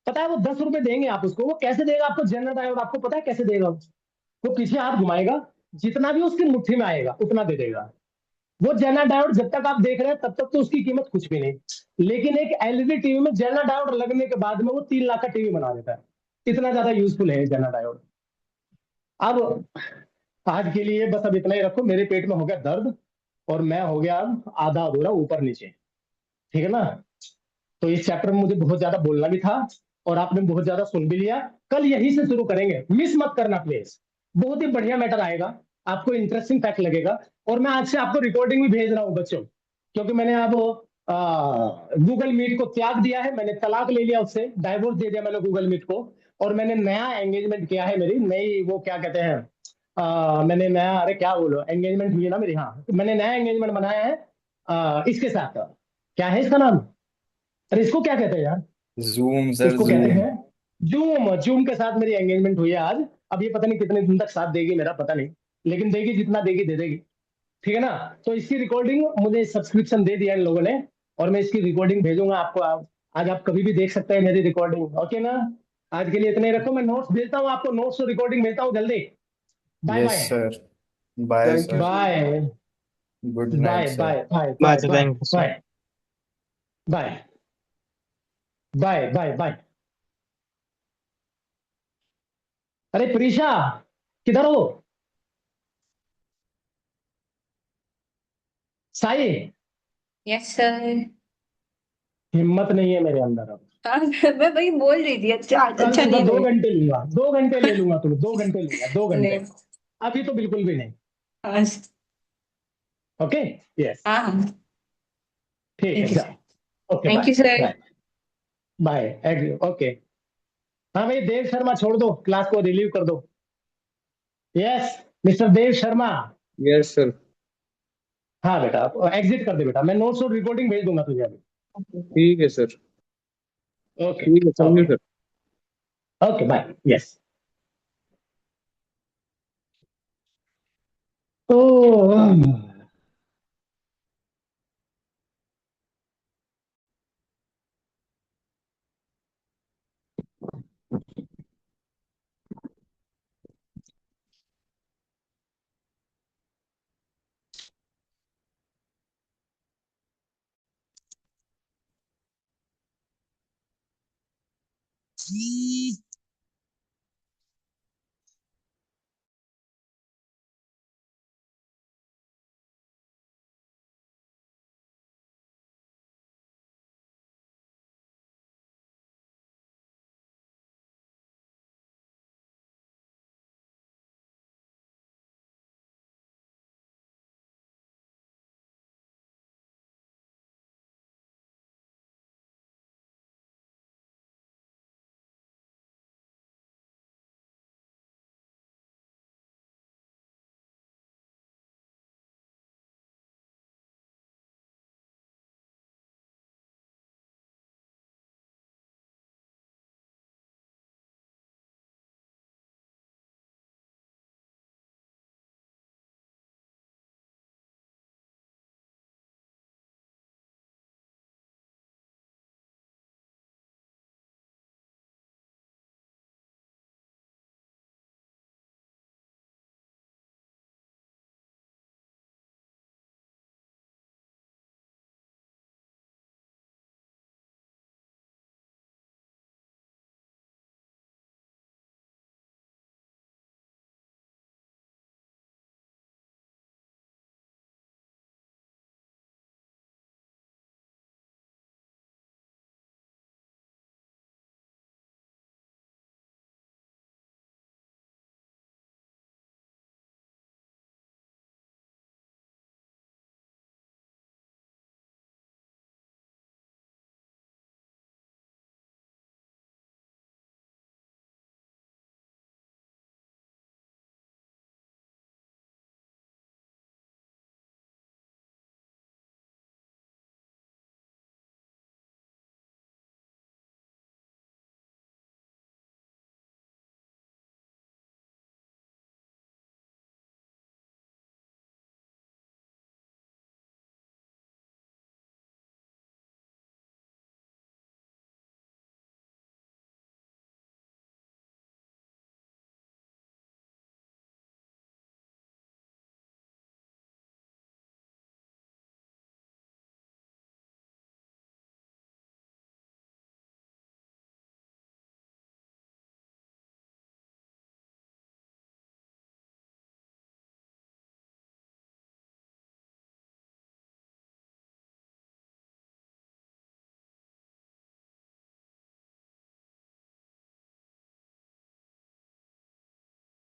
पता है वो 10 रुपए देंगे आप उसको, वो कैसे देगा आपको जेनर डायोड, आपको पता है कैसे देगा वो पीछे हाथ घुमाएगा, जितना भी उसकी मुट्ठी में आएगा उतना दे देगा। वो जेनर डायोड जब तक आप देख रहे हैं तब तक तो उसकी कीमत कुछ भी नहीं, लेकिन एक LED टीवी में जेनर डायोड लगने के बाद में वो 3 लाख का टीवी बना देता है, इतना ज्यादा यूजफुल है जेनर डायोड। अब आज के लिए बस अब इतना ही रखो, मेरे पेट में हो गया दर्द और मैं हो गया अब आधा अधूरा ऊपर नीचे, ठीक है ना। तो इस चैप्टर में मुझे बहुत ज्यादा बोलना भी था और आपने बहुत ज्यादा सुन भी लिया, कल यहीं से शुरू करेंगे, मिस मत करना प्लीज, बहुत ही बढ़िया मैटर आएगा, आपको इंटरेस्टिंग फैक्ट लगेगा। और मैं आज से आपको रिकॉर्डिंग भी भेज रहा हूँ बच्चों, क्योंकि मैंने अब गूगल मीट को त्याग दिया है, मैंने तलाक ले लिया, उससे डाइवोर्स दे दिया मैंने गूगल मीट को, और मैंने नया एंगेजमेंट किया है, मेरी नई वो क्या कहते हैं, मैंने नया, अरे क्या बोलो, एंगेजमेंट हुई है ना मेरी, हाँ, तो मैंने नया एंगेजमेंट बनाया है इसके साथ। क्या है इसका नाम? अरे इसको क्या कहते हैं यार? जूम सर, इसको कहते जूम। हैं जूम। जूम के साथ मेरी एंगेजमेंट हुई है आज। अब ये पता नहीं कितने दिन तक साथ देगी मेरा, पता नहीं, लेकिन देगी, जितना देगी दे देगी। ठीक है ना? तो इसकी रिकॉर्डिंग मुझे सब्सक्रिप्शन दे दिया इन लोगों ने, और मैं इसकी रिकॉर्डिंग भेजूंगा आपको। आज आप कभी भी देख सकते हैं मेरी रिकॉर्डिंग। ओके ना? आज के लिए इतना ही रखो। मैं नोट्स भेजता हूँ आपको, नोट्स और रिकॉर्डिंग भेजता हूँ जल्दी। Bye yes bye. Sir. Bye thank you sir. Sir. Bye good night bye sir. Bye bye bye bye sir, bye thank you sir. Bye bye bye bye bye. अरे प्रीशा, किधर हो? Sai, yes sir. हिम्मत नहीं है मेरे अंदर अब। हाँ, मैं वही बोल रही थी, अच्छा कल अच्छा सुबह नहीं दो हुई। घंटे लूंगा, 2 घंटे ले लूंगा तुम्हें, 2 घंटे लूंगा, 2 घंटे। नहीं। अभी तो बिल्कुल भी नहीं। हाँ। ओके। यस। हाँ हाँ, ठीक है, ठीक है सर। चलो। Okay, thank bye you sir. Bye bye. Okay. हाँ भाई, देव शर्मा छोड़ दो, क्लास को रिलीव कर दो। Yes, mister Dev Sharma. Yes sir. हाँ बेटा, एग्जिट कर दे बेटा, मैं नोट्स और रिकॉर्डिंग भेज दूंगा तुझे अभी। ठीक है सर। ओके ठीक है, thank you okay sir. Okay bye. Yes. O